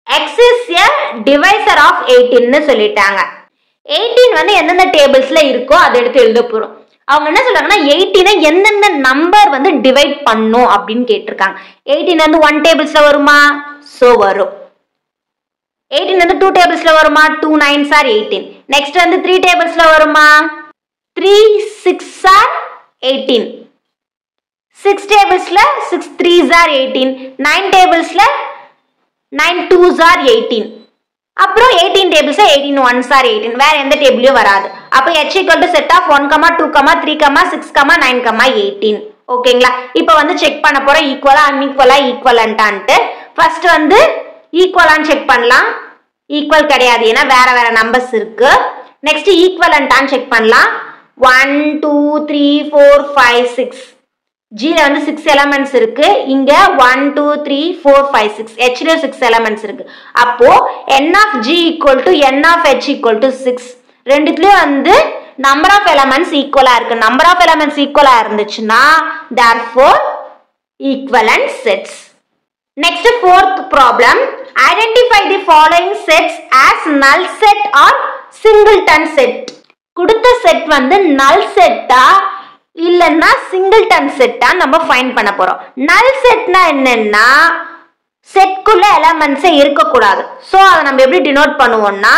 x is a divisor of 18 ன்னு சொல்லிட்டாங்க. 18 வந்து எந்தெந்த டேபிள்ஸ்ல இருக்கோ அதை எடுத்து எழுத போறோம். அவங்க என்ன சொல்றாங்கன்னா 18 எந்தெந்த நம்பர் வந்து டிவைட் பண்ணும் அப்படின்னு கேட்டிருக்காங்க. 18 வந்து 1 டேபிள்ஸ்ல வருமா? சோ வரும். 18 வந்து 2 டேபிள்ஸ்ல வருமா? 2 9s are 18. நெக்ஸ்ட் வந்து 3 டேபிள்ஸ்ல வருமா? 3 6s are 18. 6 டேபிள்ஸ்ல 6 3s are 18. 9 டேபிள்ஸ்ல 9 2s are 18. அப்புறம் 18 டேபிள்ஸ் 18 1s are 18. வேற எந்த டேபிளையும் வராது. அப்போ h equal to set of 1 2 3 6 9 18. ஓகேங்களா? இப்போ வந்து செக் பண்ண போறோம் ஈக்குவலா அன்ஈக்குவலா ஈக்குவலன்ட்டான்ட்டு. ஃபர்ஸ்ட் வந்து ஈக்குவலான்னு செக் பண்ணலாம். ஈக்குவல் கிடையாது, ஏன்னா வேற வேற நம்பர்ஸ் இருக்கு. நெக்ஸ்ட் ஈக்குவலன்ட்டான்னு செக் பண்ணலாம். 1 2 3 4 5 6. G ல வந்து 6 எலிமெண்ட்ஸ் இருக்கு. இங்க 1 2 3 4 5 6. H ல 6 எலிமெண்ட்ஸ் இருக்கு. அப்போ n of G equal to n of H equal to 6. ரெண்டுத்துலயும் வந்து நம்பர் ஆஃப் எலிமெண்ட்ஸ் ஈக்குவலா இருக்கு. நம்பர் ஆஃப் எலிமெண்ட்ஸ் ஈக்குவலா இருந்துச்சுன்னா therefore equivalent sets. Next fourth problem, identify the following sets as null set or singleton set. கொடுத்த set வந்து நல் செட்டா இல்லைன்னா சிங்கிள்டன் செட்டா நம்ம ஃபைண்ட் பண்ண போறோம். நல் செட்னா என்னன்னா செட்குள்ள எலமெண்ட்ஸே இருக்கக்கூடாது. ஸோ அதை நம்ம எப்படி டினோட் பண்ணுவோம்னா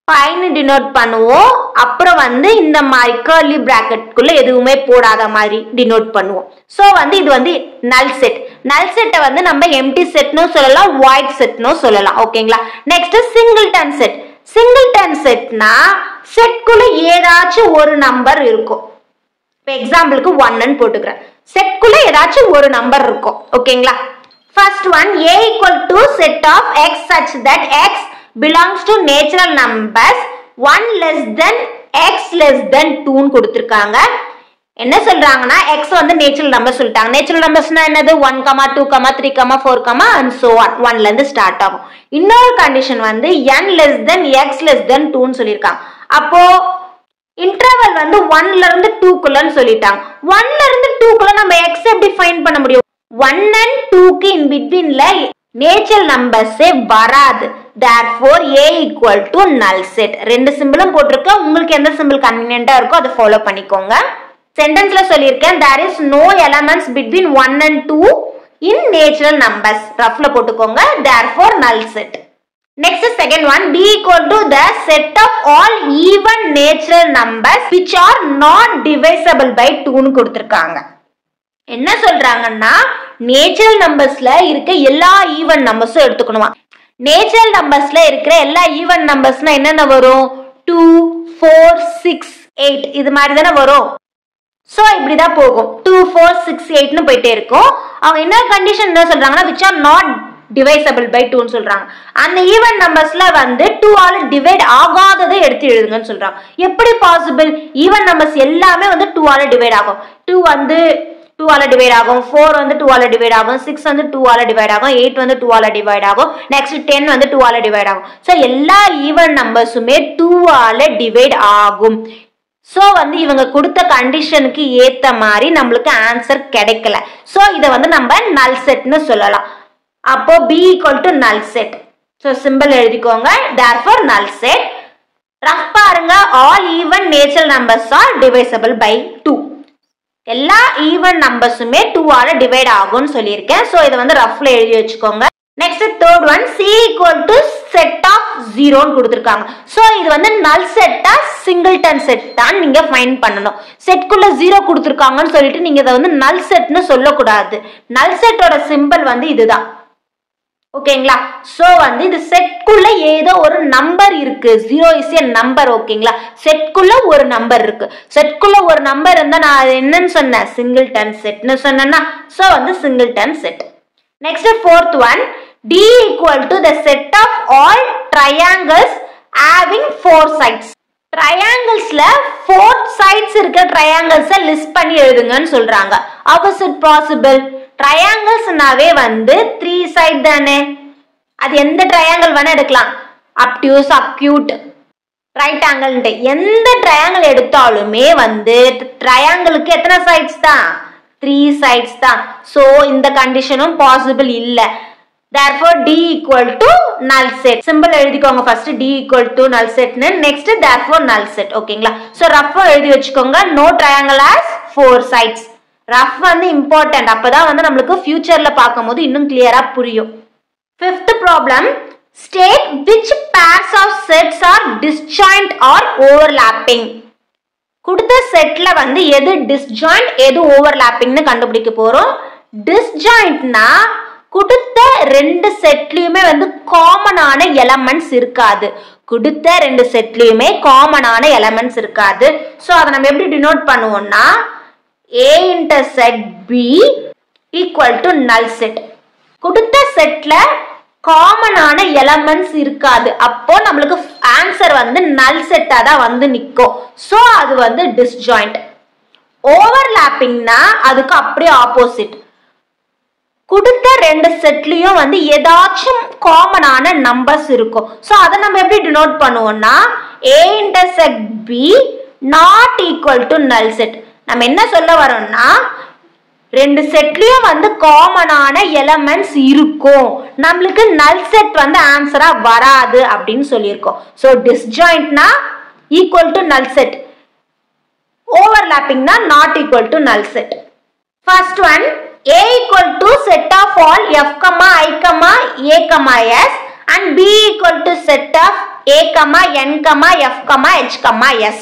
ஃபைன் டினோட் பண்ணுவோம். அப்புறம் வந்து இந்த மாதிரி கர்லி பிராக்கெட்குள்ள எதுவுமே போடாத மாதிரி டினோட் பண்ணுவோம். ஸோ வந்து இது வந்து நல் செட். நல் செட்டை வந்து நம்ம எம்டி செட்னு சொல்லலாம், வாய்ட் செட்னு சொல்லலாம். ஓகேங்களா. Next singleton set. சிங்கிள்டன் செட்னா செட்குள்ள ஏதாச்சும் ஒரு நம்பர் இருக்கும். இப்போ எக்ஸாம்பிளுக்கு 1ன்னு போட்டுக்கிறேன். செட்குள்ள ஏதாச்சும் ஒரு நம்பர் இருக்கும். ஓகேங்களா. First one a equal to set of x such that x belongs to natural numbers 1 less than x less than 2ன்னு கொடுத்திருக்காங்க. என்ன சொல்றாங்கன்னா x வந்து நேச்சுரல் நம்பர் சொல்லிட்டாங்க. நேச்சுரல் நம்பர்ஸ்னா என்னது 1, 2, 3, 4 and so on. 1ல இருந்து ஸ்டார்ட் ஆகும். இன்னொரு கண்டிஷன் வந்து n less than x less than 2ன்னு சொல்லியிருக்காங்க. அப்போ இன்டர்வல் வந்து 1ல இருந்து 2க்குள்ளன்னு சொல்லிட்டாங்க. 1ல இருந்து 2க்குள்ள நம்ம x எப்படி ஃபைண்ட் பண்ண முடியும்? 1 and 2க்கு in betweenல நேச்சுரல் நம்பர்ஸே வராது. therefore a equal to null set. ரெண்டு சிம்பிளும் போட்டிருக்க. உங்களுக்கு எந்த சிம்பிள் கன்வீனியன்ட்டா இருக்கோ அதை ஃபாலோ பண்ணிக்கோங்க. சென்டென்ஸ்ல சொல்லியிருக்கேன் there is no elements between 1 and 2 in natural numbers. ரஃப்ல போட்டுக்கோங்க. therefore null set. Next second one, b equal to the set of all even natural numbers which are not divisible by 2ன்னு கொடுத்திருக்காங்க. என்ன சொல்றாங்கன்னா natural நம்பர்ஸ்ல இருக்க எல்லா even நம்பர்ஸும் எடுத்துக்கணுமா. Natural நம்பர்ஸ்ல இருக்கிற எல்லா even நம்பர்ஸ்னா என்னென்ன வரும்? 2, 4, 6, 8 இது மாதிரி தானே வரும். ஸோ இப்படிதான் போகும். 2, 4, 6, 8ன்னு போயிட்டே இருக்கும். அவங்க என்ன கண்டிஷன் என்ன சொல்றாங்கன்னா which are not divisible by 2ன்னு சொல்றாங்க. அந்த ஈவன் நம்பர்ஸ்ல வந்து 2 ஆல டிவைட் ஆகாததை எடுத்து எழுதுங்கன்னு சொல்றாங்க. எப்படி பாசிபிள்? ஈவன் நம்பர்ஸ் எல்லாமே வந்து 2 ஆல டிவைட் ஆகும். 2 வந்து 2 ஆல டிவைட் ஆகும், 4 வந்து 2 ஆல டிவைட் ஆகும், 6 வந்து 2 ஆல டிவைட் ஆகும், 8 வந்து 2 ஆல டிவைட் ஆகும், நெக்ஸ்ட் 10 வந்து 2 ஆல டிவைட் ஆகும். ஸோ எல்லா ஈவன் நம்பர்ஸுமே 2 ஆல டிவைட் ஆகும். ஸோ வந்து இவங்க கொடுத்த கண்டிஷனுக்கு ஏத்த மாதிரி நம்மளுக்கு ஆன்சர் கிடைக்கல. ஸோ இதை வந்து நம்ம நல் செட்னு சொல்லலாம். அப்போ b equal to null set. So simple எழுதிக்கோங்க. therefore null set. ரஃப் பாருங்க. all even natural numbers are divisible by 2. எல்லா ஈவன் நம்பர்ஸுமே 2 ஆல டிவைட் ஆகும்னு சொல்லியிருக்கேன். ஸோ இதை வந்து ரஃப்ல எழுதி வச்சுக்கோங்க. Next third one c equal to set of 0ன்னு கொடுத்துருக்காங்க. ஸோ இது வந்து நல் செட்டா சிங்கிள்டன் செட்டான்னு நீங்க ஃபைண்ட் பண்ணணும். செட்குள்ள 0 கொடுத்துருக்காங்கன்னு சொல்லிட்டு நீங்க இதை வந்து நல் செட்னு சொல்லக்கூடாது. நல் செட்டோட சிம்பிள் வந்து இதுதான். ஓகேங்களா. ஸோ வந்து இது செட்குள்ள ஏதோ ஒரு நம்பர் இருக்கு. 0 இஸ் ஏ நம்பர். ஓகேங்களா. செட்குள்ள ஒரு நம்பர் இருக்கு. செட்குள்ள ஒரு நம்பர் இருந்தா நான் அது என்னன்னு சொன்னேன்? சிங்கிள்டன் செட்னு சொன்னேன்னா. ஸோ வந்து singleton set. Next fourth one, d equal to the set of all triangles having 4 sides. ட்ரையாங்கிள்ஸ்ல 4 sides இருக்க ட்ரையாங்கிள்ஸை லிஸ்ட் பண்ணி எழுதுங்கன்னு சொல்றாங்க. how is it possible? ட்ரையாங்கிள்ஸ்னாவே வந்து 3 சைட் தானே. அது எந்த ட்ரையாங்கிள் வேணா எடுக்கலாம். அப்டியூஸ், அக்யூட், ரைட் ஆங்கிள்ன்ட்டு எந்த ட்ரையாங்கிள் எடுத்தாலுமே வந்து ட்ரையாங்கிளுக்கு எத்தனை சைட்ஸ் தான்? 3 சைட்ஸ் தான். ஸோ இந்த கண்டிஷனும் பாசிபிள் இல்லை. therefore d equal to null set. Simple எழுதிக்கோங்க. First d equal to null setனு, நெக்ஸ்ட் therefore null set. ஓகேங்களா. ஸோ ரஃபா எழுதி வச்சுக்கோங்க. no triangle has 4 sides. Rough வந்து இம்பார்ட்டன்ட். அப்பதான் வந்து நம்மளுக்கு ஃபியூச்சர்ல பார்க்கும்போது இன்னும் கிளியரா புரியும். Fifth problem, state which pairs of sets are disjoint or overlapping. கொடுத்த செட்ல வந்து எது டிஸ்ஜாயிண்ட் எது ஓவர்லாப்பிங்னு கண்டுபிடிக்க போறோம். டிஸ்ஜாயிண்ட்னா கொடுத்த ரெண்டு செட்லயுமே வந்து காமனான எலமெண்ட்ஸ் இருக்காது. கொடுத்த ரெண்டு செட்லயுமே காமனான எலமெண்ட்ஸ் இருக்காது. ஸோ அதை நம்ம எப்படி டினோட் பண்ணுவோம்னா a intersect b equal to null set. கொடுத்த செட்ல காமனான எலமெண்ட்ஸ் இருக்காது. அப்போ நம்மளுக்கு ஆன்சர் வந்து நல் செட்டா தான் வந்து நிற்கும். ஸோ அது வந்து டிஸ்ஜாயிண்ட். ஓவர்லாப்பிங்னா அதுக்கு அப்படியே ஆப்போசிட். கொடுத்த ரெண்டு செட்லயும் வந்து ஏதாச்சும் காமனான நம்பர்ஸ் இருக்கும். ஸோ அதை நம்ம எப்படி டினோட் பண்ணுவோம்னா a intersect b not equal to null set. நம்ம என்ன சொல்ல வரோம்னா ரெண்டு செட்லயும் வந்து காமனான எலமெண்ட்ஸ் இருக்கும், நம்மளுக்கு நல் செட் வந்து ஆன்சரா வராது அப்படின்னு சொல்லியிருக்கோம். ஸோ டிஸ்ஜாயிண்ட்னா equal to null set. Overlapping na not equal to null set. First one, A equal to set of all f comma I comma a comma s and B equal to set of a comma n comma f comma h comma s.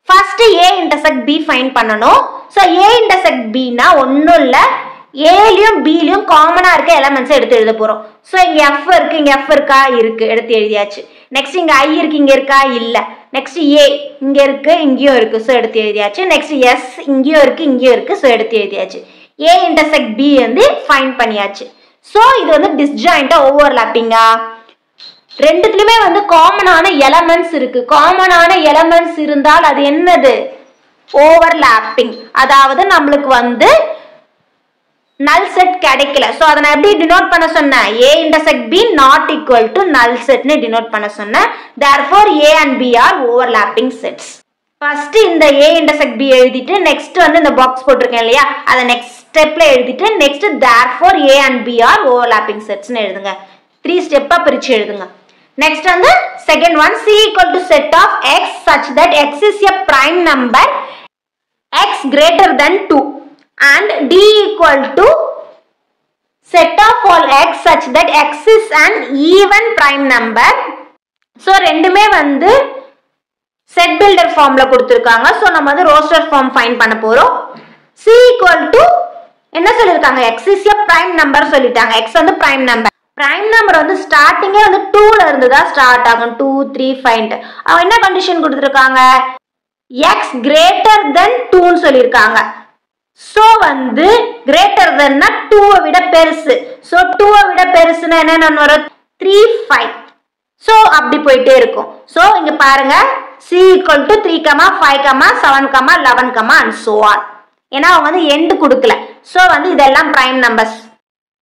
First A intersect B find பண்ணனும். So A intersect B na ஒண்ணும் இல்ல, A லியும் B லியும் காமனா இருக்க elements எடுத்து எழுத போறோம். So இங்க f இருக்கு, இங்க f இருக்கா, இருக்கு, எடுத்து எழுதியாச்சு. நெக்ஸ்ட் இங்க I இருக்கு, இங்க இருக்கா, இல்ல. நெக்ஸ்ட் A இங்க இருக்கு, இங்கயும் இருக்கு, சோ எடுத்து எழுதியாச்சு. நெக்ஸ்ட் S இங்கயும் இருக்கு, இங்கயும் இருக்கு, சோ எடுத்து எழுதியாச்சு. A intersect B வந்து ஃபைண்ட் பண்ணியாச்சு. சோ இது வந்து டிஸ்ஜாயிண்டா ஓவர்லாப்பிங்கா? ரெண்டுத்துலயுமே வந்து காமனான எலிமெண்ட்ஸ் இருக்கு. காமனான எலிமெண்ட்ஸ் இருந்தால் அது என்னது? ஓவர்லாப்பிங். அதாவது நம்மளுக்கு வந்து null set கிடைக்கல. சோ அத நான் எப்படி டினோட் பண்ண சொன்னேன்? A intersect B not equal to null set னு டினோட் பண்ண சொன்னேன். Therefore A and B are overlapping sets. First இந்த A intersect B எழுதிட்டு next வந்து இந்த பாக்ஸ் போட்டுருக்கேன் இல்லையா, அத next ஸ்டெப்ல எழுதிட்டு next therefore A and B are overlapping sets னு எழுதுங்க. 3 ஸ்டெப்பா பிரிச்சு எழுதுங்க. Next வந்து second one, C equal to set of x such that x is a prime number x greater than 2 and D equal to set of all x such that x is an even prime number. So ரெண்டுமே வந்து set builder formல கொடுத்திருக்காங்க. So நம்ம வந்து roster form find பண்ண போறோம். C equal to என்ன சொல்லிருக்காங்க? x is a prime number சொல்லிட்டாங்க. x வந்து prime number. prime number வந்து ஸ்டார்டிங்கே வந்து 2 ல இருந்து தான் ஸ்டார்ட் ஆகும். 2 3 5. அவங்க என்ன கண்டிஷன் கொடுத்திருக்காங்க? x greater than 2 னு சொல்லிருக்காங்க. சோ வந்து greater than னா 2 விட பெருசு. சோ 2 விட பெருசுனா என்ன வரும்? 3 5. சோ அப்படி போயிட்டே இருக்கும். சோ இங்க பாருங்க, C equal to 3, 5, 7, 11, and so on. ஏன்னா அவங்க வந்து எண்ட் கொடுக்கல. சோ வந்து இதெல்லாம் prime numbers.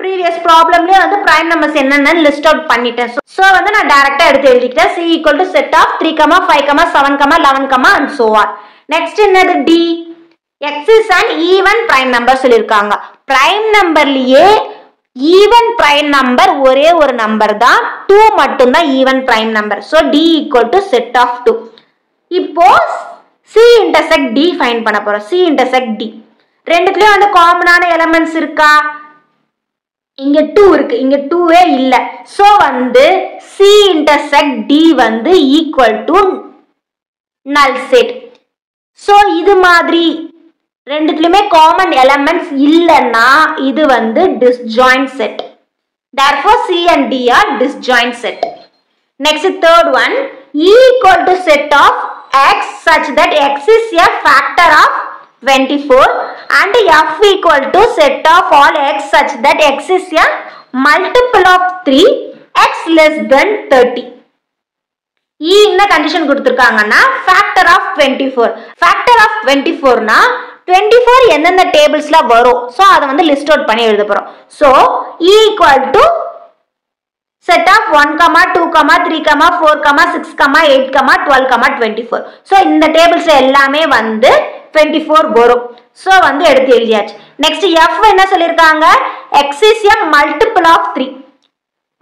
previous problemலயே வந்து prime numbers என்னன்னு லிஸ்ட் அவுட் பண்ணிட்டேன். சோ வந்து நான் டைரக்டா எடுத்து எழுதிட்டேன். C equal to set of 3, 5, 7, 11, and so on. next என்னது? D. x is an even prime number சொல்லிருக்காங்க. prime numberலயே even prime number ஒரே ஒரு நம்பர் தான், 2 மட்டும் தான் even prime number. so D equal to set of 2. இப்போ C intersect D ஃபைண்ட் பண்ண போறோம். C intersect D ரெண்டுத்துலயும் வந்து காமனான எலிமெண்ட்ஸ் இருக்கா? இங்க 2 இருக்கு, இங்க 2வே இல்ல. சோ வந்து C intersect D வந்து equal to null set. So இது மாதிரி ரெண்டுத்துலயுமே காமன் எலிமெண்ட்ஸ் இல்லனா இது வந்து disjoint set. Therefore C and D are disjoint set. Next third one, E equal to set of x such that x is a factor of 24 and F equal to set of all x such that x is a multiple of 3 x less than 30. E இந்த condition கொடுத்திருக்காங்கன்னா factor of 24. factor of 24 னா 24 எந்தெந்த டேபிள்ஸ்ல வரும், so அத வந்து list out பண்ணி எழுத போறோம். So E equal to set of 1, 2, 3, 4, 6, 8, 12, 24. So இந்த டேபிள்ஸ் எல்லாமே வந்து 24 வரும். சோ வந்து எடுத்து எழுதியாச்சு. நெக்ஸ்ட் F என்ன சொல்லிருக்காங்க? x is a multiple of 3.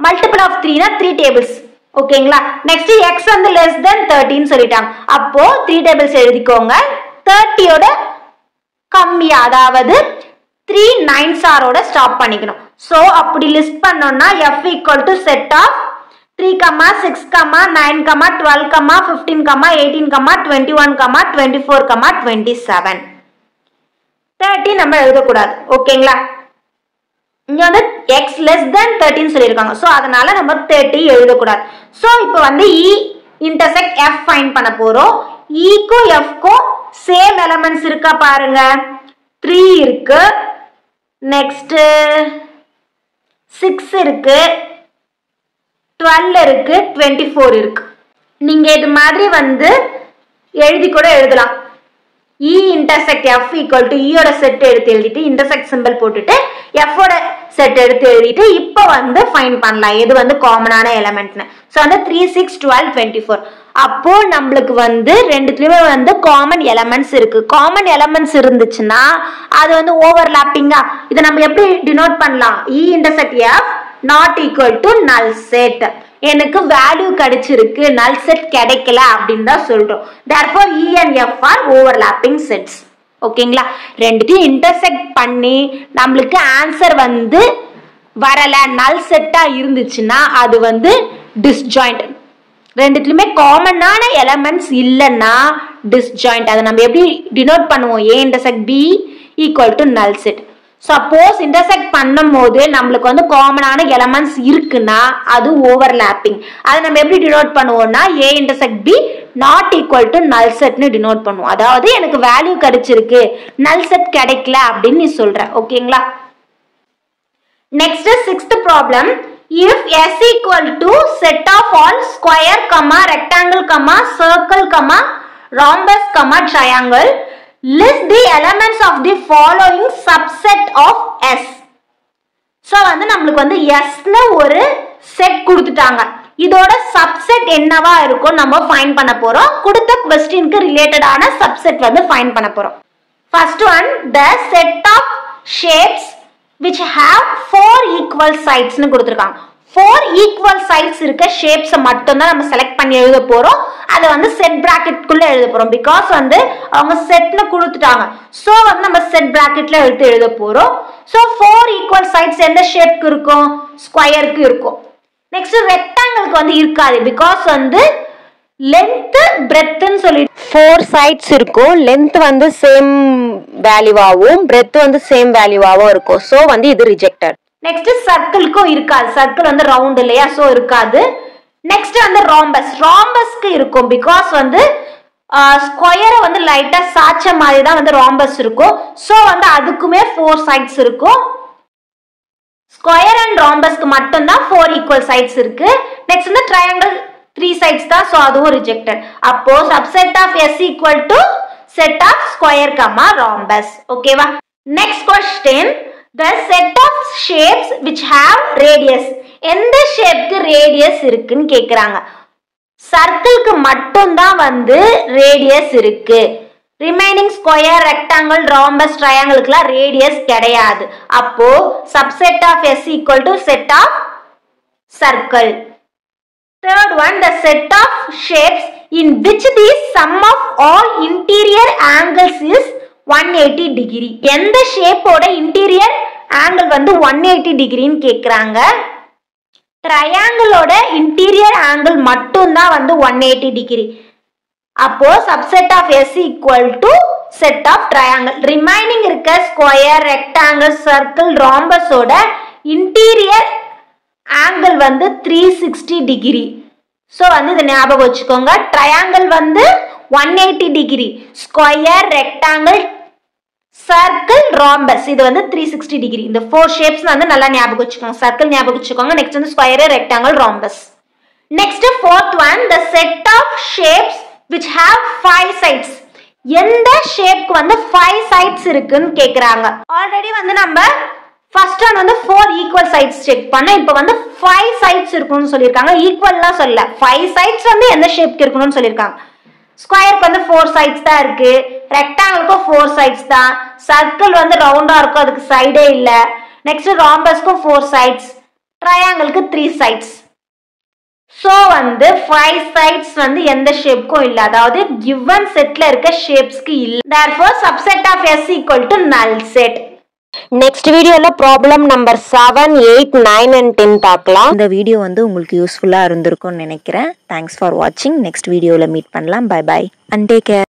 multiple of 3 னா 3 டேபிள்ஸ். ஓகேங்களா? நெக்ஸ்ட் x வந்து less than 30 னு சொல்லிட்டாங்க. அப்போ 3 டேபிள்ஸ் எழுதிக்கோங்க. 30 ஓட கம்மியா, அதாவது 3 9s ஓட ஸ்டாப் பண்ணிக்கணும். சோ அப்படி லிஸ்ட் பண்ணோம்னா F equal to set of 3, 6, 9, 12, 15, 18, 21, 24, 27. 30 நம்ம எழுதக்கூடாது. ஓகேங்களா? இங்க வந்து x less than 13 சொல்லிருக்காங்க. சோ அதனால நம்ம 30 எழுதக்கூடாது. சோ இப்போ வந்து E intersect F ஃபைண்ட் பண்ண போறோம். E க்கும் F க்கும் சேம் எலிமெண்ட்ஸ் இருக்கா பாருங்க. 3 இருக்கு, நெக்ஸ்ட் 6 இருக்கு, 12 இருக்கு, 24 இருக்கு. நீங்க இது மாதிரி வந்து எழுதி கூட எழுதலாம். E intersect F equal to E ஓட செட் எடுத்து எழுதிட்டு intersect சிம்பல் போட்டுட்டு F ஓட செட் எடுத்து எழுதிட்டு இப்போ வந்து ஃபைண்ட் பண்ணலாம் எது வந்து காமனான எலிமெண்ட்னு. சோ வந்து 3, 6, 12, 24. அப்போ நம்மளுக்கு வந்து ரெண்டுத்துலயுமே வந்து காமன் எலிமெண்ட்ஸ் இருக்கு. காமன் எலிமெண்ட்ஸ் இருந்துச்சுன்னா அது வந்து ஓவர்லாப்பிங்கா. இதை நம்ம எப்படி டினோட் பண்ணலாம்? E intersect F not equal to நல் செட். எனக்கு வேல்யூ கிடைச்சிருக்கு, நல் செட் கிடைக்கல அப்படின்னு தான் சொல்றோம். therefore E and F are overlapping sets. ஓகேங்களா? ரெண்டுத்தையும் இன்டர்செக்ட் பண்ணி நம்மளுக்கு ஆன்சர் வந்து வரல, நல் செட்டா இருந்துச்சுன்னா அது வந்து டிஸ்ஜாயிண்ட். ரெண்டுத்துலயுமே காமனான எலிமெண்ட்ஸ் இல்லைன்னா டிஸ்ஜாயிண்ட். அதை நம்ம எப்படி டினோட் பண்ணுவோம்? A intersect B equal to நல் செட். சப்போஸ் இன்டர்செக்ட் பண்ணும் போது நம்மளுக்கு வந்து காமனான எலிமெண்ட்ஸ் இருக்குன்னா அது ஓவர்லாப்பிங். அதை நம்ம எப்படி டினோட் பண்ணுவோம்னா A intersect B not equal to null செட்னு டினோட் பண்ணுவோம். அதாவது எனக்கு வேல்யூ கிடைச்சிருக்கு, நல் செட் கிடைக்கல அப்படின்னு நீ சொல்ற. ஓகேங்களா? Next sixth problem. if S equal to set of all square, rectangle, circle, rhombus, triangle, list the elements of the following subset of S. So வந்து நம்மளுக்கு வந்து S னு ஒரு செட் கொடுத்துட்டாங்க. இதோட சப்செட் என்னவா இருக்கும் நம்ம ஃபைண்ட் பண்ண போறோம். கொடுத்த क्वेश्चनக்கு ரிலேட்டடான சப்செட் வந்து ஃபைண்ட் பண்ண போறோம். First one, the set of shapes which have 4 equal sides னு கொடுத்திருக்காங்க. 4 equal sides இருக்க shapes மட்டும் தான் நம்ம செலக்ட் பண்ணி எழுத போறோம். அதை வந்து செட் பிராக்கெட் குள்ள எழுத போறோம். பிகாஸ் வந்து அவங்க செட்ல கொடுத்துட்டாங்க. சோ வந்து நம்ம செட் பிராக்கெட்ல எழுத போறோம். சோ 4 equal sides எந்த ஷேப்க்கு இருக்கும்? ஸ்கொயருக்கு இருக்கும். நெக்ஸ்ட் ரெக்டாங்கிளுக்கு வந்து இருக்காது. பிகாஸ் வந்து லென்த் பிரெத்னு சொல்லி 4 sides இருக்கும். லென்த் வந்து சேம் வேல்யூவாவும் பிரெத் வந்து சேம் வேல்யூவாவும் இருக்கும். சோ வந்து இது ரிஜெக்டட். நெக்ஸ்ட் சர்க்கிளுக்கும் இருக்காது. சர்க்கிள் வந்து ரவுண்ட் இல்லையா? சோ இருக்காது. நெக்ஸ்ட் வந்து ராம்பஸ். ராம்பஸ்க்கு இருக்கும். பிகாஸ் வந்து ஸ்கொயரை வந்து லைட்டா சாச்ச மாதிரி தான் வந்து ராம்பஸ் இருக்கும். சோ வந்து அதுக்குமே 4 sides இருக்கும். ஸ்கொயர் அண்ட் ராம்பஸ்க்கு மட்டும் தான் 4 equal sides இருக்கு. நெக்ஸ்ட் வந்து ட்ரையாங்கிள் 3 sides தான். சோ அதுவும் ரிஜெக்டட். அப்போ subset of S equal to set of square, rhombus. ஓகேவா? Next question, the set of shapes which have radius. எந்த ஷேப்க்கு ரேடியஸ் இருக்குன்னு கேக்குறாங்க. சர்க்கிளுக்கு மட்டும் தான் வந்து ரேடியஸ் இருக்கு. ரிமைனிங் ஸ்கொயர், ரெக்டாங்கிள், ராம்பஸ், ட்ரையாங்கிளுக்குலாம் ரேடியஸ் கிடையாது. அப்போ subset of S equal to set of circle. Third one, the set of shapes in which the sum of all interior angles is 180 degree. எந்த ஷேப்போட இன்டீரியர் ஆங்கிள் வந்து 180 டிகிரின்னு கேக்குறாங்க. ட்ரையாங்கிளோட interior angle மட்டும் தான் வந்து 180 degree. அப்போ subset of S equal to set of triangle. Remaining இருக்க square, rectangle, circle, ராம்பஸோட interior angle வந்து 360 டிகிரி. ஸோ வந்து இதை ஞாபகம் வச்சுக்கோங்க. ட்ரையாங்கிள் வந்து 180 degree, square, rectangle, circle, rhombus இது வந்து 360 டிகிரி. இந்த 4 ஷேப்ஸ் வந்து நல்லா ஞாபகம் வச்சுக்கோங்க. சர்க்கிள் ஞாபகம் வச்சுக்கோங்க. நெக்ஸ்ட் வந்து square, rectangle, rhombus. Next fourth one, the set of shapes which have 5 sides. எந்த ஷேப்க்கு வந்து 5 sides இருக்குன்னு கேக்குறாங்க. ஆல்ரெடி வந்து நம்ம ஃபர்ஸ்ட் ஒன் வந்து 4 equal sides செக் பண்ணோம். இப்போ வந்து 5 sides இருக்குன்னு சொல்லியிருக்காங்க. ஈக்குவல்லாம் சொல்லல. 5 sides வந்து எந்த ஷேப்க்கு இருக்கணும்னு சொல்லியிருக்காங்க. ஸ்கொயருக்கு வந்து 4 sides தான் இருக்கு. ரெக்டாங்கிளுக்கும் 4 sides தான். சர்க்கிள் வந்து ரவுண்டா இருக்கும், அதுக்கு சைடே இல்ல. நெக்ஸ்ட் ராம்பஸ்க்கும் 4 sides, ட்ரையாங்கிளுக்கு 3 sides. சோ வந்து 5 sides வந்து எந்த ஷேப்க்கும் இல்ல. அதாவது given செட்ல இருக்க ஷேப்ஸ்க்கு இல்ல. therefore subset of S equal to null set. Next வீடியோல ப்ராப்ளம் நம்பர் 7, 8, 9 and 10 பார்க்கலாம். இந்த வீடியோ வந்து உங்களுக்கு யூஸ்ஃபுல்லா இருந்திருக்கும்னு நினைக்கிறேன். தேங்க்ஸ் ஃபார் வாட்சிங். நெக்ஸ்ட் வீடியோல மீட் பண்ணலாம். Bye bye and take care.